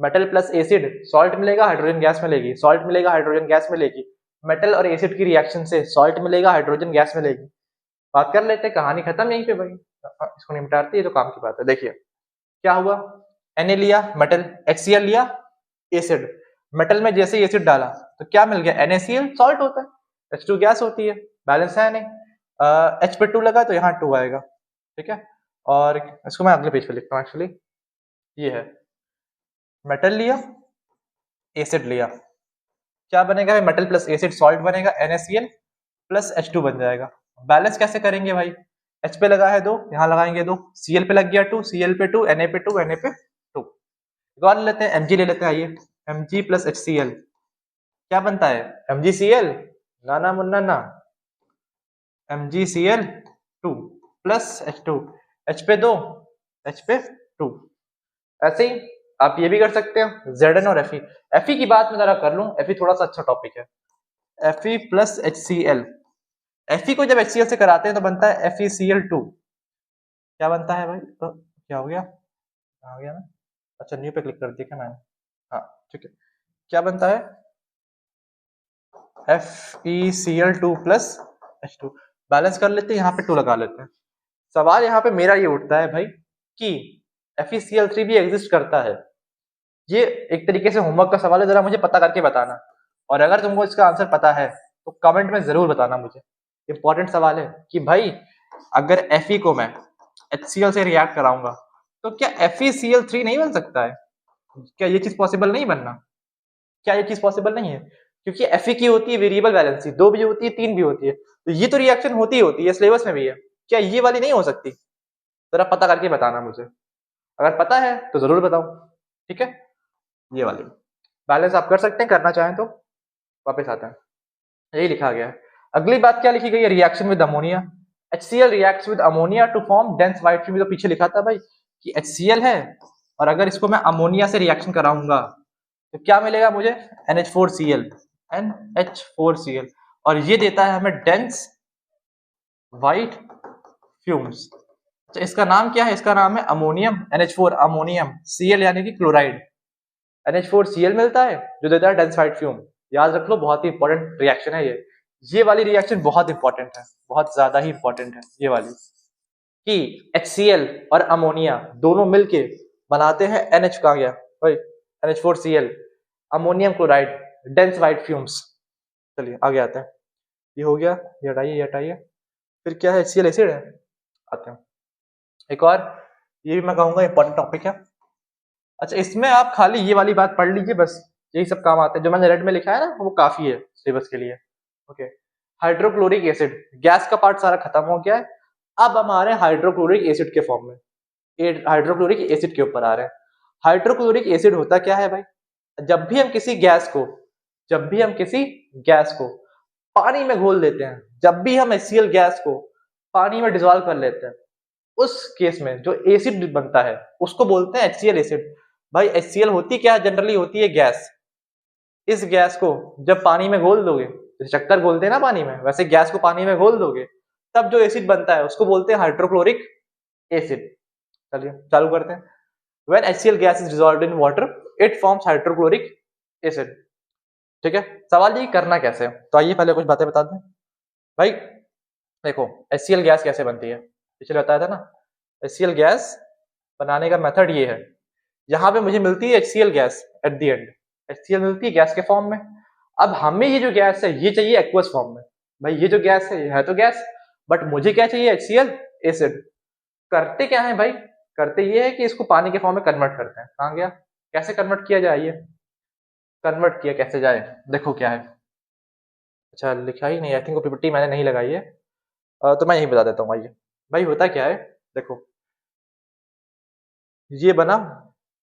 मेटल प्लस एसिड, सॉल्ट मिलेगा हाइड्रोजन गैस मिलेगी, सॉल्ट मिलेगा हाइड्रोजन गैस मिलेगी, मेटल और एसिड की रिएक्शन से सॉल्ट मिलेगा हाइड्रोजन गैस मिलेगी। बात कर लेते हैं, कहानी खत्म यहीं पे भाई, इसको निपटाते हैं, तो काम की बात है। देखिए क्या हुआ, Na लिया मेटल, HCl लिया एसिड, मेटल में जैसे ही एसिड डाला तो क्या मिल गया, NaCl सॉल्ट होता है, H2 गैस होती है, बैलेंस है नहीं। H पे 2 लगा तो यहाँ 2 आएगा, ठीक है। और इसको मैं अगले पेज पे लिखता हूँ, एक्चुअली ये है, मेटल लिया एसिड लिया, क्या बनेगा, मेटल प्लस एसिड सॉल्ट बनेगा, NaCl प्लस H2 बन जाएगा। बैलेंस कैसे करेंगे भाई, H पे लगा है 2, यहाँ लगाएंगे 2, Cl पे लग गया 2, Cl पे 2, Na पे 2, Na पे 2। एक और लेते हैं, Mg ले लेते हैं, आइए, Mg प्लस HCl क्या बनता है, MgCl, ना ना मुन्ना ना, MgCl2 प्लस H2, H पे 2, H पे 2। ऐसे ही आप ये भी कर सकते हो, Zn और Fe। Fe की बात मैं जरा कर लूं, Fe थोड़ा सा अच्छा टॉपिक है। Fe प्लस HCl, Fe को जब HCl से कराते हैं तो बनता है FeCl2। क्या बनता है भाई, तो क्या हो गया, आ गया ना, अच्छा न्यू पे क्लिक कर दिया क्या मैंने, हाँ ठीक है। क्या बनता है, FeCl2 प्लस H2। बैलेंस कर लेते हैं, यहाँ पे 2 लगा लेते हैं। सवाल यहाँ पे मेरा ये उठता है भाई कि FeCl3 भी एग्जिस्ट करता है। ये एक तरीके से होमवर्क का सवाल है, जरा मुझे पता करके बताना, और अगर तुमको इसका आंसर पता है तो कमेंट में जरूर बताना मुझे। इंपॉर्टेंट सवाल है कि भाई अगर Fe को मैं HCl से रिएक्ट कराऊंगा तो क्या FeCl3 नहीं बन सकता है, क्या ये चीज पॉसिबल नहीं बनना, क्या ये चीज पॉसिबल नहीं है, क्योंकि Fe की होती है वेरिएबल वैलेंसी, 2 भी होती है 3 भी होती है, तो ये तो रिएक्शन होती है, सिलेबस में भी है, क्या ये वाली नहीं हो सकती, जरा पता करके बताना मुझे, अगर पता है तो जरूर बताओ, ठीक है। ये वाली बैलेंस आप कर सकते हैं, करना चाहें तो वापस आते हैं, यही लिखा गया है। अगली बात क्या लिखी गई है, reaction with ammonia, HCl reacts with ammonia to form dense white film. तो पीछे लिखा था भाई कि HCl है और अगर इसको मैं अमोनिया से रिएक्शन कराऊंगा तो क्या मिलेगा मुझे, NH4Cl, NH4Cl, और ये देता है हमें डेंस व्हाइट फ्यूम्स। तो इसका नाम क्या है, इसका नाम है अमोनियम, NH4 अमोनियम, Cl यानी कि क्लोराइड, NH4Cl मिलता है जो देता है डेंस व्हाइट फ्यूम। याद रख लो, बहुत ही इंपॉर्टेंट रिएक्शन है ये वाली रिएक्शन बहुत इंपॉर्टेंट है, बहुत ज्यादा ही इंपॉर्टेंट है ये वाली, कि HCl और अमोनिया दोनों मिलके बनाते हैं NH, कहा गया भाई, NH4Cl, ammonium chloride, dense white fumes. चलिए आगे आते हैं, ये हो गया, ये हटाइए ये हटाइए। फिर क्या है, HCl एसिड है, आते हैं एक और, ये भी मैं कहूंगा इंपॉर्टेंट टॉपिक है। अच्छा इसमें आप खाली ये वाली बात पढ़ लीजिए बस, यही सब काम आते हैं, जो मैंने रेड में लिखा है ना वो काफी है सिलेबस के लिए। ओके, हाइड्रोक्लोरिक एसिड, गैस का पार्ट सारा खत्म हो गया है, अब हम आ रहे हैं हाइड्रोक्लोरिक एसिड के फॉर्म में, हाइड्रोक्लोरिक एसिड के ऊपर आ रहे हैं। हाइड्रोक्लोरिक एसिड होता क्या है भाई, जब भी हम किसी गैस को, जब भी हम किसी गैस को पानी में घोल देते हैं, जब भी हम HCl गैस को पानी में डिजोल्व कर लेते हैं, उस केस में जो एसिड बनता है उसको बोलते हैं HCl एसिड। भाई HCl होती क्या है, जनरली होती है गैस, इस गैस को जब पानी में घोल दोगे, जैसे शक्कर घोलते हैं ना पानी में, वैसे गैस को पानी में घोल दोगे, तब जो एसिड बनता है उसको बोलते हैं हाइड्रोक्लोरिक एसिड। चलिए चालू करते हैं। When HCl gas is dissolved in water, it forms hydrochloric acid। ठीक है, सवाल ये करना कैसे है, तो आइए पहले कुछ बातें बता दें। भाई देखो HCl गैस कैसे बनती है, पिछले बताया था ना, HCl गैस बनाने का मेथड ये है, यहाँ पे मुझे मिलती है HCl gas at the end, HCl मिलती है गैस के फॉर्म में। अब हमें ये जो गैस है ये चाहिए एक्वस फॉर्म में, भाई ये जो गैस है ये है तो गैस, बट मुझे क्या चाहिए, HCl एसिड। करते क्या है भाई, करते ये है कि इसको पानी के फॉर्म में कन्वर्ट करते हैं, कहाँ गया, कैसे कन्वर्ट किया जाए, ये कन्वर्ट किया कैसे जाए, देखो क्या है, अच्छा लिखा ही नहीं, आई थिंक पीपीटी मैंने नहीं लगाई है, तो मैं यही बता देता हूँ। आइए भाई होता क्या है, देखो ये बना,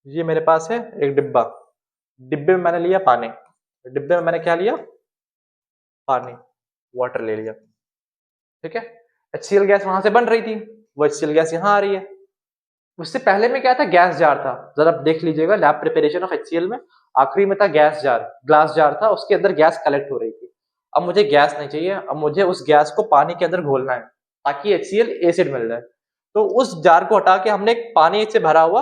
ये मेरे पास है एक डिब्बा, डिब्बे में मैंने लिया पानी, डिब्बे में मैंने क्या लिया, पानी, वाटर ले लिया, ठीक है। HCl गैस वहां से बन रही थी, वो HCl गैस यहाँ आ रही है। उससे पहले में क्या था, गैस जार था, जरा देख लीजिएगा लैब प्रिपरेशन ऑफ HCl में आखिरी में था गैस जार, ग्लास जार था, उसके अंदर गैस कलेक्ट हो रही थी। अब मुझे गैस नहीं चाहिए, अब मुझे उस गैस को पानी के अंदर घोलना है ताकि HCl एसिड मिल जाए। तो उस जार को हटा के हमने एक पानी से भरा हुआ,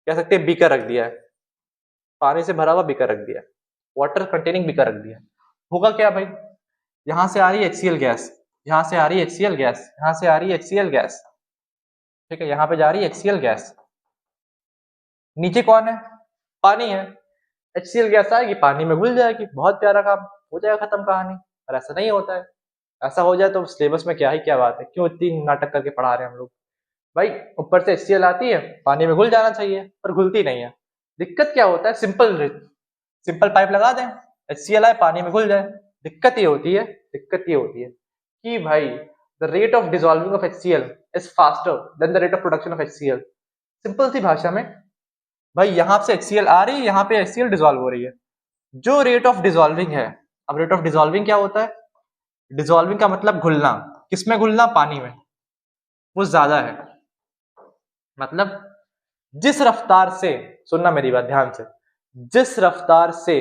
कह सकते हैं बीकर रख दिया है, पानी से भरा हुआ बीकर रख दिया, वाटर कंटेनिंग बीकर रख दिया। होगा क्या भाई, यहां से आ रही है HCl गैस, यहां से आ रही है HCl गैस, यहां से आ रही है HCl गैस, ठीक है, यहां पे जा रही है HCl गैस, नीचे कौन है, पानी है। HCl गैस आएगी, पानी में घुल जाएगी, बहुत प्यारा काम, हो जाएगा खत्म कहानी। पर ऐसा नहीं होता है, ऐसा हो जाए तो सिलेबस में क्या ही क्या बात है, क्यों इतनी नाटक करके पढ़ा रहे हैं हम लोग। भाई ऊपर से HCl आती है, पानी में घुल जाना चाहिए पर घुलती नहीं है। दिक्कत क्या होता है, सिंपल सिंपल पाइप लगा दें, HCl आए पानी में घुल जाए। दिक्कत ये होती है, दिक्कत ये होती है कि भाई the rate of dissolving of HCl is faster than the rate of production of HCl। Simple सी भाषा में भाई यहां से HCl आ रही है, यहां पे HCl डिसॉल्व हो रही है, जो रेट ऑफ डिसॉल्विंग है। अब रेट ऑफ डिसॉल्विंग क्या होता है, डिसॉल्विंग का मतलब घुलना, किसमें घुलना, पानी में, वो ज्यादा है। मतलब जिस रफ्तार से, सुनना मेरी बात ध्यान से, जिस रफ्तार से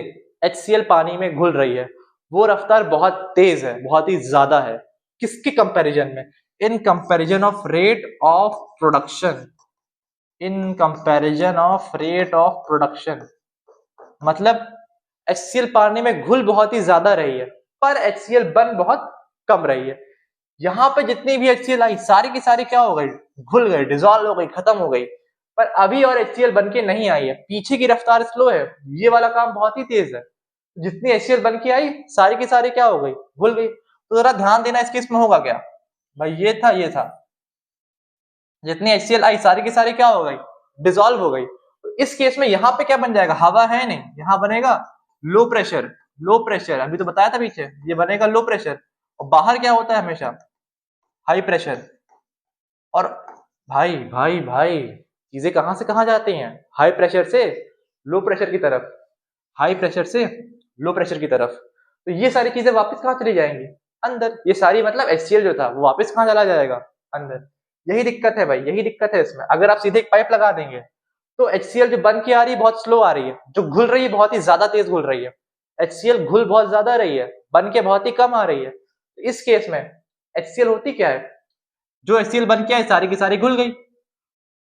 HCl पानी में घुल रही है वो रफ्तार बहुत तेज है, बहुत ही ज्यादा है। किसके कंपैरिजन में, in comparison of rate of production, in comparison of rate of production. मतलब HCl पानी में घुल बहुत ही ज्यादा रही है पर HCl बन बहुत कम रही है। यहाँ पे जितनी भी HCl आई सारी की सारी क्या हो गई, घुल गई, डिजॉल्व हो गई, खत्म हो गई। पर अभी और HCl बन के नहीं आई है, पीछे की रफ्तार स्लो है, ये वाला काम बहुत ही तेज है। जितनी HCl बन के आई सारी की सारी क्या हो गई, घुल गई। तो जरा ध्यान देना इस केस में होगा क्या, भाई ये था, ये था, जितनी HCl आई सारी की सारी क्या हो गई, डिजॉल्व हो गई। तो इस केस में यहाँ पे क्या बन जाएगा, हवा है नहीं, यहाँ बनेगा लो प्रेशर, लो प्रेशर अभी तो बताया था पीछे, ये बनेगा लो प्रेशर। और बाहर क्या होता है हमेशा, हाई प्रेशर। और भाई भाई भाई चीजें कहां से कहां जाती हैं, हाई प्रेशर से लो प्रेशर की तरफ, हाई प्रेशर से लो प्रेशर की तरफ। तो ये सारी चीजें वापस कहां चली जाएंगी, अंदर। ये सारी मतलब HCl जो था वो वापस कहां चला जाएगा, अंदर। यही दिक्कत है भाई, यही दिक्कत है इसमें। अगर आप सीधे एक पाइप लगा देंगे तो HCl जो बन के आ रही है बहुत स्लो आ रही है, जो घुल रही है बहुत ही ज्यादा तेज घुल रही है। HCl घुल बहुत ज्यादा रही है, बन के बहुत ही कम आ रही है। इस केस में HCl होती क्या है, जो HCl बन के आई सारी की सारी घुल गई।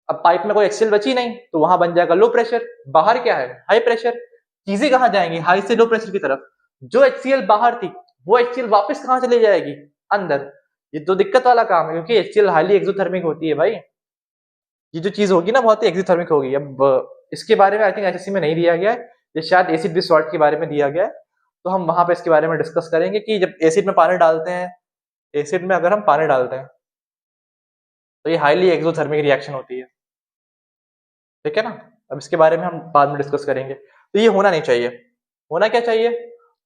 अब पाइप में कोई HCl बची नहीं तो वहां बन जाएगा लो प्रेशर, बाहर क्या है, हाई प्रेशर। चीजें कहां जाएंगी, हाई से लो प्रेशर की तरफ। जो HCl बाहर थी वो HCl वापस कहां चली जाएगी, अंदर। ये तो दिक्कत वाला काम है, क्योंकि HCl हाईली एक्सोथर्मिक होती है भाई। ये जो चीज होगी ना बहुत ही एक्सोथर्मिक होगी। अब इसके बारे में आई थिंक HSC में नहीं दिया गया है, ये शायद एसिड बेस सॉल्ट के बारे में दिया गया है। तो हम वहां पे इसके बारे में डिस्कस करेंगे कि जब एसिड में पानी डालते हैं, एसिड में अगर हम पानी डालते हैं तो ये हाईली एक्सोथर्मिक रिएक्शन होती है, ठीक है ना। अब इसके बारे में हम बाद में डिस्कस करेंगे। तो ये होना नहीं चाहिए, होना क्या चाहिए,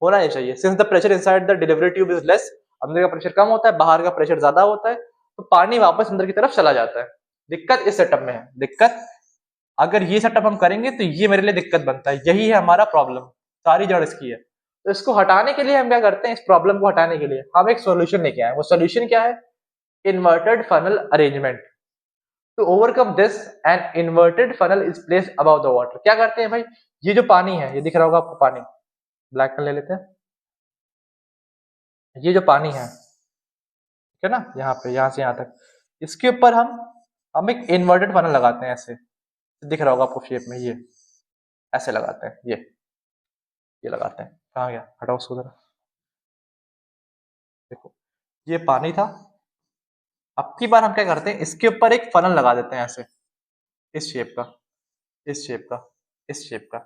होना नहीं चाहिए। Since the pressure inside the delivery tube is less, अंदर का प्रेशर कम होता है, बाहर का प्रेशर ज्यादा होता है, तो पानी वापस अंदर की तरफ चला जाता है। दिक्कत इस सेटअप में है, दिक्कत अगर ये सेटअप हम करेंगे तो ये मेरे लिए दिक्कत बनता है, यही है हमारा प्रॉब्लम, सारी जड़ इसकी है। तो इसको हटाने के लिए हम क्या करते हैं, इस प्रॉब्लम को हटाने के लिए हम एक सोल्यूशन लेके आए। वो सोल्यूशन क्या है, inverted funnel arrangement. To overcome this an inverted funnel is placed above the water. क्या करते हैं भाई, ये जो पानी है, ये दिख रहा होगा आपको पानी, ब्लैक पेन ले लेते हैं। ये जो पानी है, ठीक है ना, यहाँ पे यहाँ से यहाँ तक, इसके ऊपर हम एक इन्वर्टेड फनल लगाते हैं, ऐसे दिख रहा होगा आपको शेप में, ये ऐसे लगाते हैं, ये लगाते हैं। कहाँ गया, हटाओ उसको जरा। देखो ये पानी था, अब की बार हम क्या करते हैं, इसके ऊपर एक फनल लगा देते हैं ऐसे, इस शेप का, इस शेप का, इस शेप का।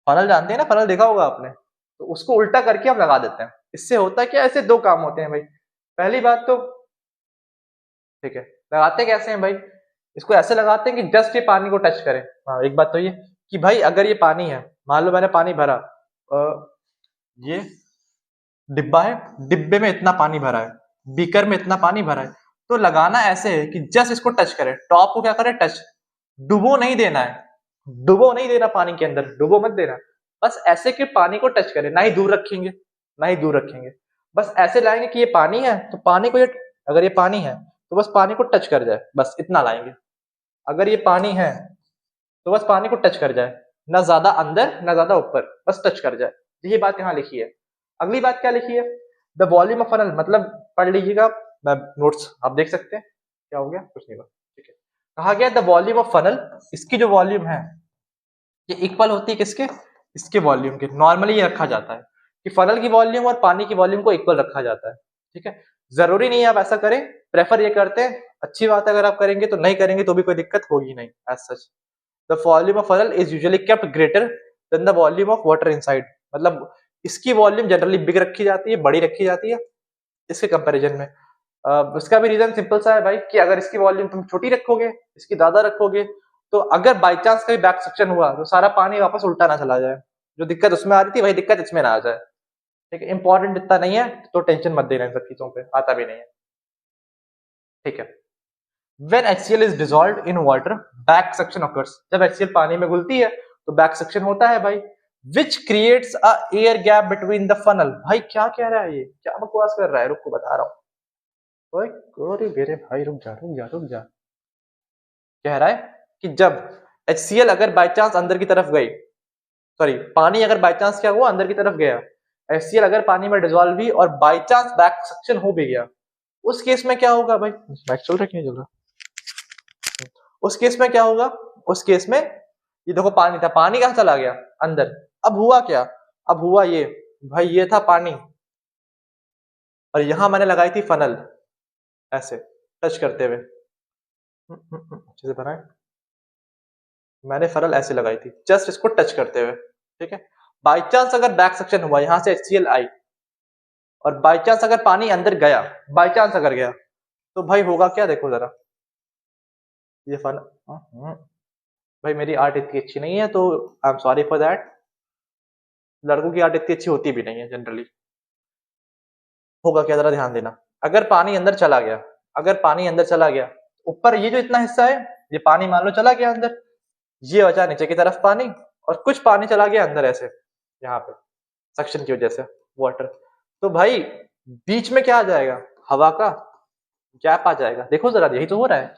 फनल जानते हैं ना, फनल देखा होगा आपने, तो उसको उल्टा करके हम लगा देते हैं। इससे होता है क्या, ऐसे दो काम होते हैं भाई। पहली बात तो, ठीक है, लगाते कैसे हैं भाई, इसको ऐसे लगाते हैं कि जस्ट ये पानी को टच करे। हाँ एक बात तो ये कि भाई अगर ये पानी है, मान लो मैंने पानी भरा, ये डिब्बा है, डिब्बे में इतना पानी भरा है, बीकर में इतना पानी भरा है, तो लगाना ऐसे है कि जस्ट इसको टच करे, टॉप को क्या करे, टच, डुबो नहीं देना है, डुबो नहीं देना पानी के अंदर, डुबो मत देना, बस ऐसे कि पानी को टच करे, ना ही दूर रखेंगे, ना ही दूर रखेंगे, बस ऐसे लाएंगे कि ये पानी है तो पानी को ये, अगर ये पानी है तो बस पानी को टच कर जाए, बस इतना लाएंगे। अगर ये पानी है तो बस पानी को टच कर जाए, ना ज्यादा अंदर ना ज्यादा ऊपर, बस टच कर जाए। ये बात यहाँ लिखी है। अगली बात क्या लिखी है, द वॉल्यूम ऑफ फनल, मतलब पढ़ लीजिएगा, मैं नोट्स आप देख सकते हैं। क्या हो गया, कुछ नहीं हुआ, ठीक है। कहा गया द वॉल्यूम ऑफ फनल, इसकी जो वॉल्यूम है ये इक्वल होती है किसके, इसके वॉल्यूम के। नॉर्मली ये रखा जाता है कि फनल की वॉल्यूम और पानी की वॉल्यूम को इक्वल रखा जाता है, ठीक है। जरूरी नहीं है आप ऐसा करें, प्रेफर ये करते हैं, अच्छी बात है अगर आप करेंगे, तो नहीं करेंगे तो भी कोई दिक्कत होगी नहीं as such. The volume of funnel is usually kept greater than the volume of water inside, मतलब इसकी वॉल्यूम जनरली बिग रखी जाती है, बड़ी रखी जाती है इसके कंपैरिजन में। इसका भी रीजन सिंपल सा है भाई, कि अगर इसकी वॉल्यूम तुम छोटी रखोगे, इसकी ज्यादा रखोगे, तो अगर बाई चांस कहीं बैक सक्शन हुआ तो सारा पानी वापस उल्टा ना चला जाए, जो दिक्कत उसमें आ रही थी वही दिक्कत इसमें ना आ जाए, ठीक है। इंपॉर्टेंट इतना नहीं है तो टेंशन मत देना इन सब चीजों पे, आता भी नहीं है, ठीक है। When HCl is dissolved in water, back suction occurs. जब HCl पानी में घुलती है तो बैक सक्शन होता है भाई, which creates a air gap between the funnel। भाई क्या कह रहा है ये, क्या बकवास कर रहा है, रुक को बता रहा हूँ। ओए अरे मेरे भाई रुक जा रुक जा रुक जा। कह रहा है कि जब HCl अगर बाय चांस अंदर की तरफ गई, सॉरी पानी अगर बाय चांस क्या हुआ अंदर की तरफ गया, HCl अगर पानी में डिजोल्व हुई और बाय चांस बैक सक्शन हो भी गया, उस केस में क्या होगा भाई, बैक चल रहा, क्यों चल रहा, उस केस में क्या होगा, उस केस में ये देखो पानी था, पानी कहां चला गया, अंदर। अब हुआ क्या, अब हुआ ये भाई, ये था पानी और यहां मैंने लगाई थी फनल, ऐसे टच करते हुए, अच्छे से बनाए, मैंने फनल ऐसे लगाई थी जस्ट इसको टच करते हुए, ठीक है। बाई चांस अगर बैक सेक्शन हुआ, यहां से HCl आई और बाई चांस अगर पानी अंदर गया, बाई चांस अगर गया, तो भाई होगा क्या, देखो जरा, ये फनल, भाई मेरी आर्ट इतनी अच्छी नहीं है तो I am sorry for that, लड़कों की आर्ट इतनी अच्छी होती भी नहीं है जनरली। होगा क्या, जरा ध्यान देना, अगर पानी अंदर चला गया, अगर पानी अंदर चला गया, ऊपर ये जो इतना हिस्सा है ये पानी मान लो चला गया अंदर, ये बचा नीचे की तरफ पानी, और कुछ पानी चला गया अंदर ऐसे, यहाँ पे सक्शन की वजह से वाटर, तो भाई बीच में क्या आ जाएगा, हवा का गैप आ जाएगा। देखो जरा, यही तो हो रहा है,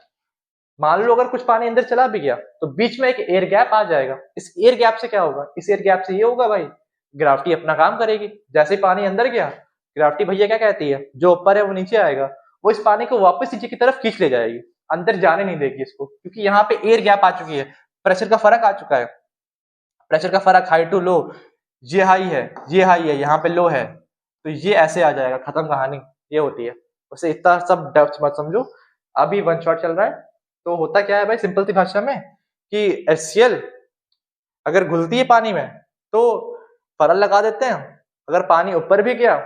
मान लो अगर कुछ पानी अंदर चला भी गया तो बीच में एक एयर गैप आ जाएगा। इस एयर गैप से क्या होगा, इस एयर गैप से ये होगा भाई, ग्राविटी अपना काम करेगी, जैसे ही पानी अंदर गया ग्राविटी भैया क्या कहती है, जो ऊपर है वो नीचे आएगा, वो इस पानी को वापस नीचे की तरफ खींच ले जाएगी, अंदर जाने नहीं देगी इसको, क्योंकि यहाँ पे एयर गैप आ चुकी है, प्रेशर का फर्क आ चुका है, प्रेशर का फर्क, हाई टू लो, ये हाई है ये हाई है, यहाँ पे लो है, तो ये ऐसे आ जाएगा, खत्म कहानी, ये होती है। उसे इतना सब डेप्थ मत समझो, अभी वन शॉट चल रहा है। तो होता क्या है भाई, सिंपल सी भाषा में, कि HCl अगर घुलती है पानी में तो फरल लगा देते हैं, अगर पानी ऊपर भी गया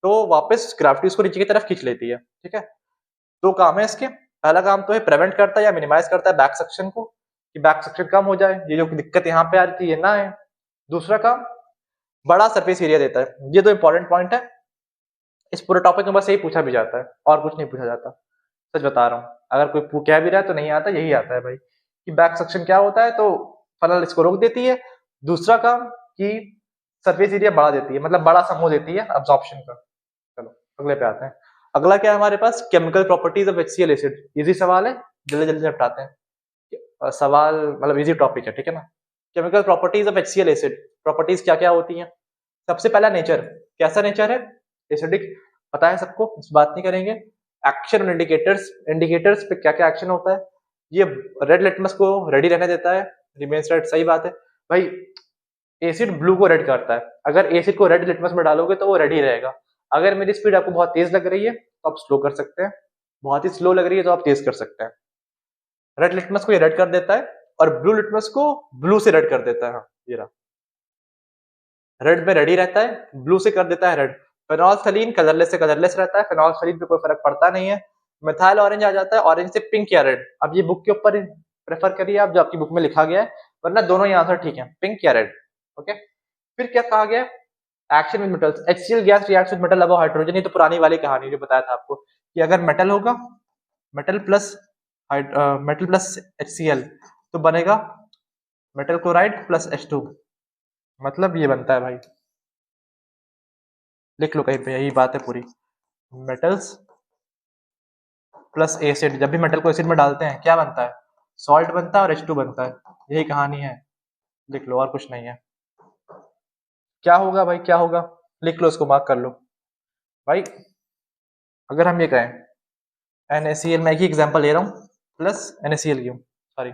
तो वापस ग्रेविटी उसको नीचे की तरफ खींच लेती है, ठीक है। दो काम है इसके, पहला काम तो है प्रिवेंट करता है या मिनिमाइज करता है बैक सक्शन को, कि बैक सक्शन कम हो जाए, ये जो दिक्कत यहाँ पे आ रही थी ये ना है। दूसरा काम, बड़ा सरफेस एरिया देता है। ये दो इंपॉर्टेंट पॉइंट है, इस पूरे टॉपिक में बस यही पूछा भी जाता है और कुछ नहीं पूछा जाता, सच बता रहा हूँ। अगर कोई कह भी रहा है तो नहीं आता, यही आता है भाई, कि बैक सक्शन क्या होता है, तो फनल इसको रोक देती है। दूसरा काम कि सरफेस एरिया बढ़ा देती है, मतलब बड़ा समूह देती है अब्जॉर्प्शन का। चलो अगले पे आते हैं। अगला क्या है हमारे पास, chemical properties of HCl acid. Easy सवाल है, जल्दी जल्दी निपटाते हैं। सवाल मतलब इजी टॉपिक है, ठीक है ना। Chemical properties of HCl acid, properties क्या क्या होती हैं। सबसे पहला नेचर, कैसा नेचर है, एसिडिक, पता है सबको, इस बात नहीं करेंगे। एक्शन और इंडिकेटर्स, इंडिकेटर्स पे क्या क्या एक्शन होता है, ये रेड लिटमस को रेडी रहने देता है, रिमेन्स रेड, सही बात है भाई। एसिड ब्लू को रेड करता है, अगर एसिड को रेड लिटमस में डालोगे तो वो रेडी रहेगा। अगर मेरी स्पीड आपको बहुत तेज लग रही है तो आप स्लो कर सकते हैं, बहुत ही स्लो लग रही है तो आप तेज कर सकते हैं। रेड लिटमस को ये रेड कर देता है और ब्लू लिटमस को ब्लू से रेड कर देता है। हाँ ये रहा, रेड में रेडी रहता है, ब्लू से कर देता है रेड। फेनोल्फथलीन कलरलेस से कलरलेस रहता है, फेनोल्फथलीन पे कोई फर्क पड़ता नहीं है। मिथाइल ऑरेंज आ जाता है, ऑरेंज से पिंक या रेड। अब ये बुक के ऊपर प्रेफर करिए आप, जो आपकी बुक में लिखा गया है, वरना दोनों ही आंसर ठीक है, पिंक या रेड। ओके, फिर क्या कहा गया, action with metals. HCl gas reacts with metal above hydrogen. ये तो पुरानी वाली कहानी जो बताया था आपको, कि अगर मेटल होगा metal plus metal plus HCl तो बनेगा मेटल क्लोराइड प्लस H2, मतलब ये बनता है भाई, लिख लो कहीं पे, यही बात है पूरी। मेटल्स प्लस एसिड, जब भी मेटल को एसिड में डालते हैं क्या बनता है, सॉल्ट बनता है और H2 बनता है, यही कहानी है, लिख लो और कुछ नहीं है। क्या होगा भाई, क्या होगा, लिख लो, इसको मार्क कर लो भाई। अगर हम ये कहें NaCl, मैं एक ही एग्जांपल ले रहा हूँ, प्लस NaCl क्यों, सॉरी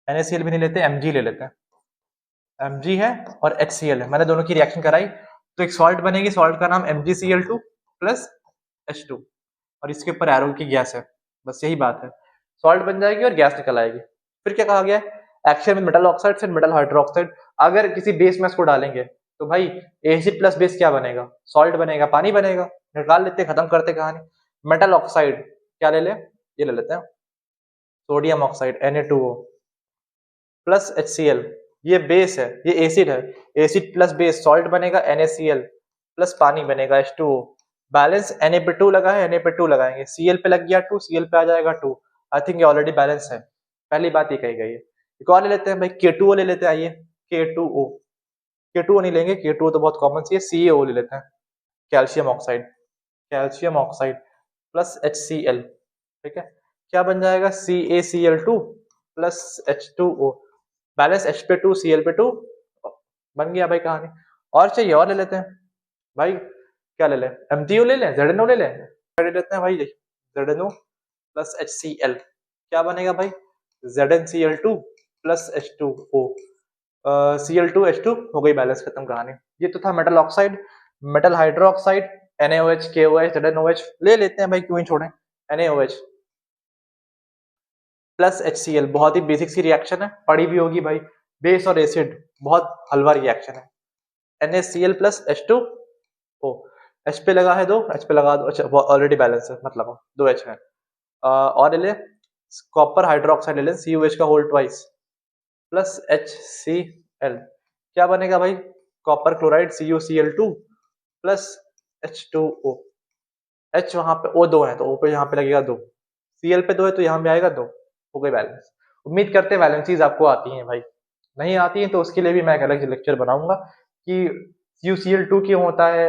NaCl भी नहीं लेते, Mg ले लेते हैं। Mg है और HCl है, मैंने दोनों की रिएक्शन कराई तो एक सॉल्ट बनेगी, सॉल्ट का नाम MgCl2 प्लस H2, और इसके ऊपर एरो की गैस है, बस यही बात है, सॉल्ट बन जाएगी और गैस निकल आएगी। फिर क्या कहा गया है, एक्शन में मेटल ऑक्साइड फिर मेटल हाइड्रोक्साइड, अगर किसी बेस में इसको डालेंगे तो भाई एसिड प्लस बेस क्या बनेगा, सॉल्ट बनेगा, पानी बनेगा, निकाल लेते, खत्म करते कहानी। मेटल ऑक्साइड क्या ले ले, ये ले लेते हैं, sodium oxide Na2O plus HCl, ये बेस है, ये एसिड है, एसिड प्लस बेस सॉल्ट बनेगा NaCl प्लस पानी बनेगा H2O, बैलेंस Na पे 2 लगा है, Na पे 2 लगाएंगे, Cl पे लग गया 2, Cl पे आ जाएगा 2, आई थिंक ये ऑलरेडी बैलेंस है, पहली बात ये कही गई है। एक और ले लेते हैं भाई, K2O ले लेते हैं, आइए K2O, K2O नहीं लेंगे, K2O तो बहुत कॉमन सी है, CaO ले लेते हैं, calcium oxide, calcium oxide plus HCl, ठीक है, क्या बन जाएगा CaCl2 plus H2O, balance H पे 2 Cl पे 2, बन गया भाई कहानी। और चाहिए और ले लेते हैं भाई, क्या ले लें, MgO ले लें, ZnO ले लें, ले लेते हैं भाई ZnO प्लस HCl, क्या बनेगा भाई ZnCl2 प्लस H2O, Cl2H2 हो गई, बैलेंस, खत्म कहानी। ये तो था metal oxide, metal hydroxide, NaOH KOH ZnOH ले लेते हैं भाई, क्यों ही छोड़ें, NaOH प्लस HCl, बहुत ही बेसिक सी रिएक्शन है, पढ़ी भी होगी भाई, बेस और एसिड बहुत हलवा रिएक्शन है, NaCl प्लस H2O, H पे लगा है 2, H पे लगा दो, अच्छा ऑलरेडी बैलेंस है, मतलब 2H है, और ले कॉपर हाइड्रोक्साइड ले लें CuH का होल ट्वाइस प्लस HCl, क्या बनेगा भाई, copper chloride CuCl2 plus H2O, H वहां पे O2 है तो O पे यहाँ पे लगेगा 2, Cl पे 2 है तो यहाँ पे आएगा 2, हो गई बैलेंस। उम्मीद करते हैं बैलेंसीज आपको आती हैं भाई, नहीं आती है तो उसके लिए भी मैं एक अलग लेक्चर बनाऊंगा कि CuCl2 क्यों होता है,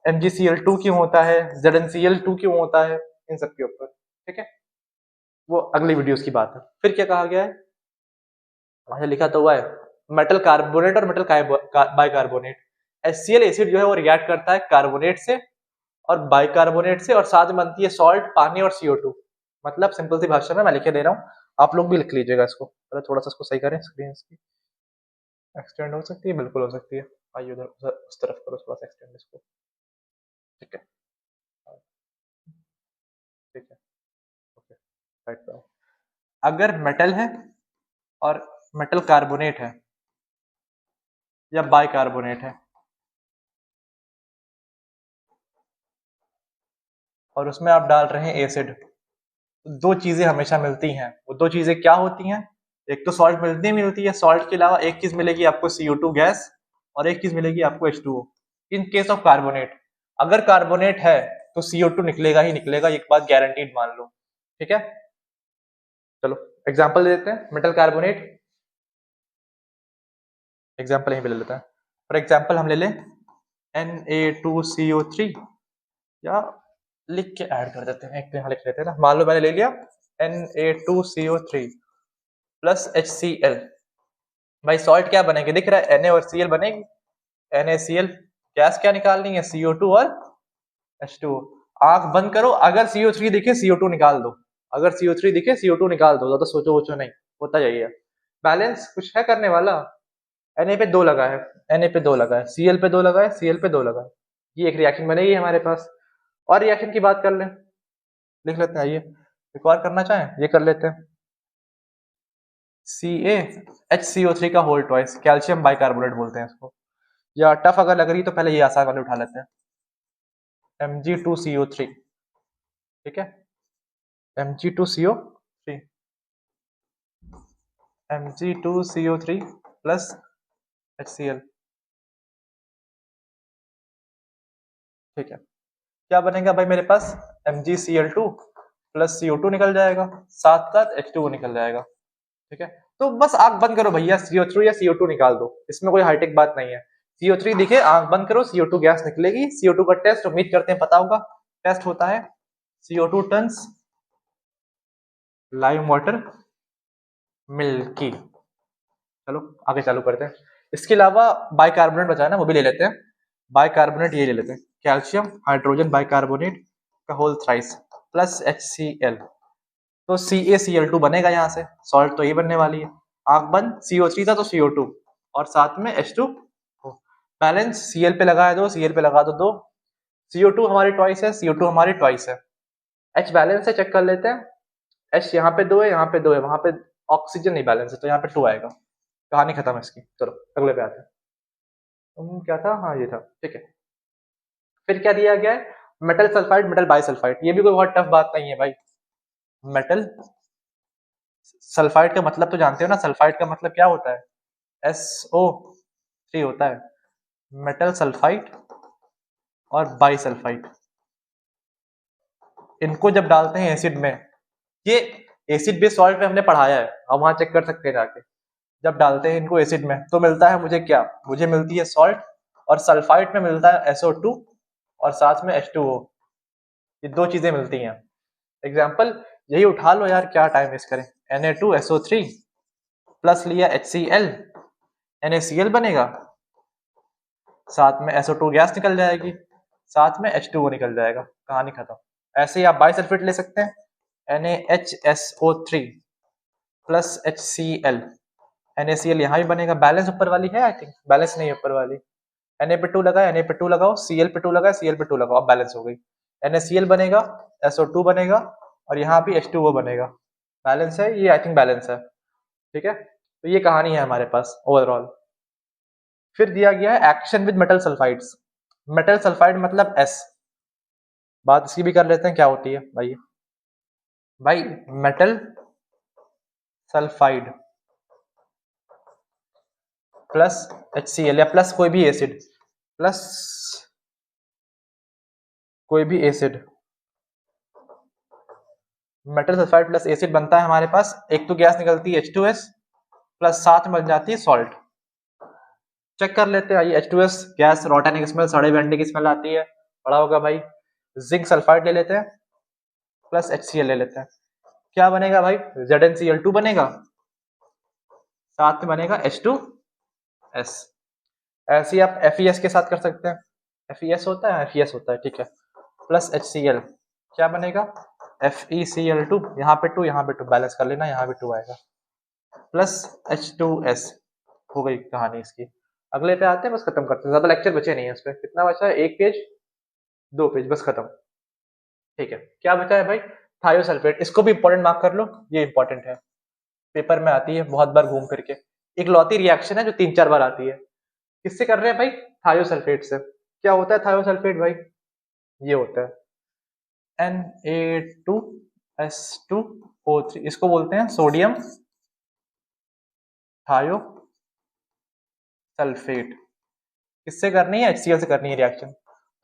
MgCl2 क्यों होता है, ZnCl2 क्यों होता है, इन सब के ऊपर, ठीक है, वो अगली वीडियोस की बात है। फिर क्या कहा गया है, वहां लिखा तो हुआ है मेटल कार्बोनेट और मेटल बाइकार्बोनेट, HCl एसिड जो है वो रिएक्ट करता है कार्बोनेट से और बाइकार्बोनेट से, और साथ में बनती है सॉल्ट, पानी और CO2, मतलब सिंपल सी भाषा में मैं लिखे दे रहा हूँ, आप लोग भी लिख लीजिएगा इसको, पहले थोड़ा सा इसको सही करें, स्क्रीन इसकी एक्सटेंड हो सकती है, बिल्कुल हो सकती है, आइए उधर उस तरफ करो थोड़ा सा एक्सटेंड इसको, ठीक है, ठीक है, ओके, राइट पे। अगर मेटल है और मेटल कार्बोनेट है या बाइकार्बोनेट है और उसमें आप डाल रहे हैं एसिड, दो चीजें हमेशा मिलती हैं, वो दो चीजें क्या होती हैं, एक तो सॉल्ट मिलती है, सॉल्ट के अलावा एक चीज मिलेगी आपको CO2 गैस, और एक चीज मिलेगी आपको H2O। In case of carbonate, अगर कार्बोनेट है तो CO2 निकलेगा ही निकलेगा, एक बात गारंटीड मान लो, ठीक है। चलो एग्जाम्पल ले लेते हैं, मेटल कार्बोनेट, एग्जाम्पल यहीं पे ले लेते हैं, फॉर एग्जाम्पल हम ले लें Na2CO3, या लिख के ऐड कर देते हैं, एक तो यहाँ लिख लेते हैं ना, मान लो मैंने ले लिया Na2CO3 प्लस HCl, भाई सॉल्ट क्या बनेगी, दिख रहा है Na और Cl बनेगी, NaCl, गैस क्या निकालनी है CO2 और H2O, आंख बंद करो, अगर CO3 दिखे CO2 निकाल दो, अगर CO3 दिखे CO2 निकाल दो, ज्यादा सोचो वोचो नहीं, होता जाइए, बैलेंस कुछ है करने वाला, Na पे 2 लगा है, Na पे 2 लगा है, Cl पे 2 लगा है, Cl पे 2 लगा है, ये एक रिएक्शन बनेगी हमारे पास। और रिएक्शन की बात कर लें, लिख लेते हैं, आइए एक और करना चाहें ये कर लेते हैं, CaHCO3 का होल ट्वाइस, कैल्शियम बाइकार्बोनेट बोलते हैं इसको, या टफ अगर लग रही तो पहले ये आसान वाले उठा लेते हैं, Mg2CO3, ठीक है, Mg2CO3, Mg2CO3 प्लस HCl, ठीक है, क्या बनेगा भाई मेरे पास, MgCl2 प्लस CO2 निकल जाएगा, साथ साथ H2O निकल जाएगा। ठीक है, तो बस आंख बंद करो भैया, CO3 या CO2 निकाल दो, इसमें कोई हाईटेक बात नहीं है। CO3 दिखे, आंख बंद करो, CO2 गैस निकलेगी। CO2 का टेस्ट उम्मीद करते हैं पता होगा, टेस्ट होता है CO2 turns lime water milky. चलो आगे चालू करते हैं। इसके अलावा बाइकार्बोनेट बचा है ना, वो भी ले लेते हैं। बाइकार्बोनेट ये ले लेते हैं, कैल्शियम हाइड्रोजन बाइकार्बोनेट का होल थ्राइस प्लस HCl, तो CaCl2 बनेगा यहाँ से, सॉल्ट तो ये बनने वाली है। आंख बंद, CO3 था तो CO2 और साथ में H2, बैलेंस Cl पे लगाया दो, Cl पे लगा दो 2, CO2 हमारी ट्वाइस है, CO2 हमारी ट्वाइस है। H बैलेंस है, चेक कर लेते हैं। H यहाँ पे 2 है, यहाँ पे 2 है, वहां पे ऑक्सीजन नहीं बैलेंस है, तो यहाँ पे 2 आएगा। कहानी खत्म है इसकी। चलो अगले पे आते हैं। क्या था, हाँ ये था, ठीक है। फिर क्या दिया गया है, मेटल सल्फाइड मेटल बाइसल्फाइड, ये भी कोई बहुत टफ बात नहीं है भाई। मेटल सल्फाइड का मतलब तो जानते हो ना, सल्फाइड का मतलब क्या होता है, SO3 होता है। मेटल सल्फाइड और बाइसल्फाइड, इनको जब डालते हैं एसिड में, ये एसिड बेस सॉल्ट में हमने पढ़ाया है, हम वहां चेक कर सकते हैं जाके। जब डालते हैं इनको एसिड में तो मिलता है मुझे क्या, मुझे मिलती है सॉल्ट, और सल्फाइड में मिलता है SO2 और साथ में H2O, ये 2 चीजें मिलती हैं। एग्जाम्पल यही उठा लो यार, क्या टाइम वेस्ट करें। Na2SO3 प्लस लिया HCl, NaCl बनेगा, साथ में SO2 गैस निकल जाएगी, साथ में H2O निकल जाएगा, कहानी खत्म। ऐसे ही आप बाइसल्फेट ले सकते हैं, NaHSO3 प्लस HCl, NaCl यहाँ भी बनेगा, बैलेंस ऊपर वाली है, आई थिंक बैलेंस नहीं है ऊपर वाली। Na पे 2 लगाए, Na पे 2 लगाओ, Cl पे 2 लगाए, Cl पे 2 लगाओ, अब बैलेंस हो गई। NaCl बनेगा, SO2 बनेगा और यहाँ भी H2O बनेगा, बैलेंस है ये, आई थिंक बैलेंस है। ठीक है, तो ये कहानी है हमारे पास ओवरऑल। फिर दिया गया है action with metal sulphides. Metal sulphide मतलब S, बात इसकी भी कर लेते हैं क्या होती है भाई। भाई मेटल सल्फाइड प्लस HCl या प्लस कोई भी एसिड, प्लस कोई भी acid, metal sulphide plus acid बनता है हमारे पास। एक तो गैस निकलती है H2S प्लस साथ में बन जाती है सॉल्ट। चेक कर लेते हैं, आइए। H2S गैस रोटन की स्मेल, सड़े अंडे की स्मेल आती है, पड़ा होगा भाई। जिंक सल्फाइड ले लेते हैं प्लस HCl ले लेते हैं, क्या बनेगा भाई, ZnCl2 बनेगा, साथ में बनेगा H2S। ऐसे ही आप FeS के साथ कर सकते हैं, FeS होता है, FeS होता है, ठीक है, प्लस HCl, क्या बनेगा FeCl2, यहाँ पे 2 यहाँ पे 2, बैलेंस कर लेना, यहाँ भी 2 आएगा, प्लस H2S। हो गई कहानी इसकी। अगले पे आते हैं, बस खत्म करते हैं, ज्यादा लेक्चर बचे नहीं है इस पे। कितना बचा है, 1 पेज 2 पेज, बस खत्म। ठीक है, क्या बचा है भाई, थायोसल्फेट। इसको भी इंपॉर्टेंट मार्क कर लो, ये इंपॉर्टेंट है, पेपर में आती है बहुत बार घूम फिर के। एक लौती रिएक्शन है जो 3-4 बार आती है। किससे कर रहे हैं भाई, थायोसल्फेट से। क्या होता है थायोसल्फेट भाई, ये होता है Na2S2O3, इसको बोलते हैं सोडियम थायो सल्फेट। किससे करनी है, HCl से करनी है रिएक्शन।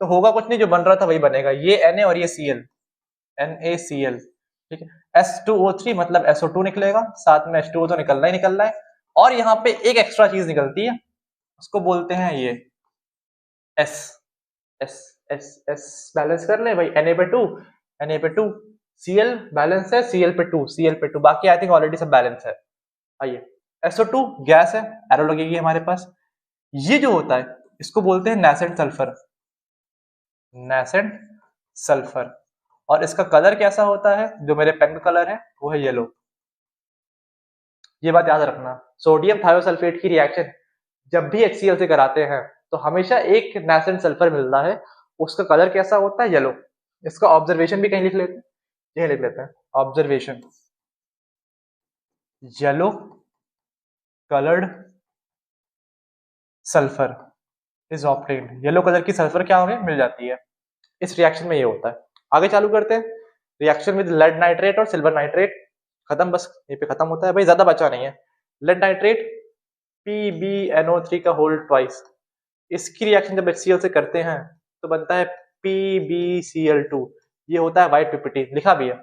तो होगा कुछ नहीं, जो बन रहा था वही बनेगा, ये Na और ये Cl, NaCl, ठीक है। S2O3 मतलब SO2 निकलेगा, साथ में H2O तो निकलना ही निकलना है, और यहाँ पे एक एक्स्ट्रा चीज निकलती है, उसको बोलते हैं ये S। S S S balance कर ले भाई, Na पे 2 Na पे 2, Cl बैलेंस है, Cl पे 2 Cl पे 2, बाकी आई थिंक ऑलरेडी सब बैलेंस है। आइए, SO2 गैस है, एरो लगेगी हमारे पास। ये जो होता है इसको बोलते हैं नेसेंट सल्फर, नेसेंट सल्फर। और इसका कलर कैसा होता है, जो मेरे पेन का कलर है वो है येलो। ये बात याद रखना, सोडियम थायोसल्फेट की रिएक्शन जब भी HCl से कराते हैं तो हमेशा एक नेसेंट सल्फर मिलता है, उसका कलर कैसा होता है, येलो। इसका ऑब्जर्वेशन भी कहीं लिख लेते हैं, ये लिख लेते हैं observation, yellow coloured sulphur is obtained. Yellow colour की सल्फर क्या हमें मिल जाती है, इस रिएक्शन में ये होता है। आगे चालू करते हैं, रिएक्शन विद लेड नाइट्रेट और सिल्वर नाइट्रेट, खत्म, बस ये पे खत्म होता है भाई, ज्यादा बचा नहीं है। लेड नाइट्रेट PbNO3 का होल ट्वाइस, इसकी रिएक्शन जब HCl से करते हैं तो बनता है PbCl2, ये होता है व्हाइट PPT, लिखा भी है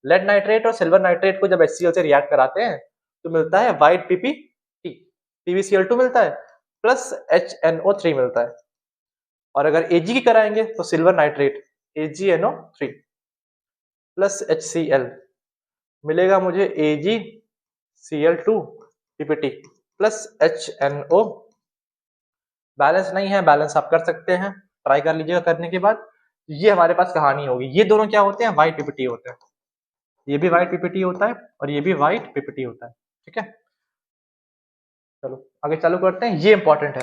लेड नाइट्रेट और सिल्वर नाइट्रेट को जब HCl से रिएक्ट कराते हैं तो मिलता है व्हाइट PPT, PbCl2 मिलता है प्लस HNO3 मिलता है। और अगर Ag की कराएंगे तो silver nitrate AgNO3 plus HCl मिलेगा मुझे AgCl2 PPT plus HNO। Balance नहीं है, बैलेंस आप कर सकते हैं, ट्राई कर लीजिएगा करने के बाद। ये हमारे पास कहानी होगी। ये दोनों क्या होते हैं, व्हाइट PPT होते हैं। ये भी व्हाइट PPT होता है और ये भी व्हाइट PPT होता है। ठीक है, चलो आगे चालू करते हैं। ये इंपॉर्टेंट है,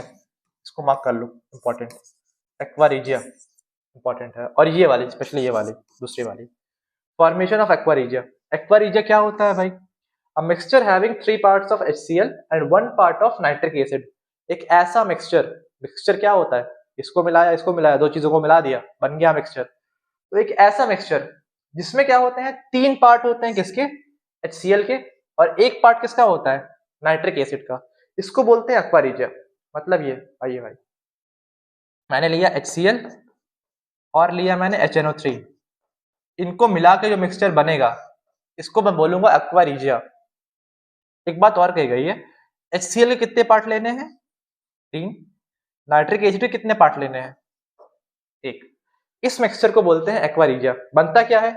इसको मार्क कर लो, इंपॉर्टेंट। एक्वा रीजिया इंपॉर्टेंट है, और ये वाली स्पेशली, ये वाली दूसरी वाली, formation of aqua regia. Aqua regia क्या होता है भाई? A mixture having 3 parts of HCl and 1 part of nitric acid. एक ऐसा मिक्सचर, मिक्सचर क्या होता है, इसको मिलाया, दो चीजों को मिला दिया, बन गया मिक्सचर। तो एक ऐसा मिक्सचर जिसमें क्या होते हैं, 3 पार्ट होते हैं किसके, HCl के, और 1 पार्ट किसका होता है, नाइट्रिक एसिड का। इसको बोलते हैं एक्वा रीजिया। मतलब ये आइए भाई, मैंने लिया HCl और लिया मैंने HNO3, इनको मिला के जो मिक्सचर बनेगा इसको मैं बोलूंगा एक्वा रीजिया। एक बात और कही गई है, HCl के कितने पार्ट लेने हैं, 3। नाइट्रिक एसिड के कितने पार्ट लेने हैं, 1। इस मिक्सचर को बोलते हैं एक्वा रीजिया। बनता क्या है,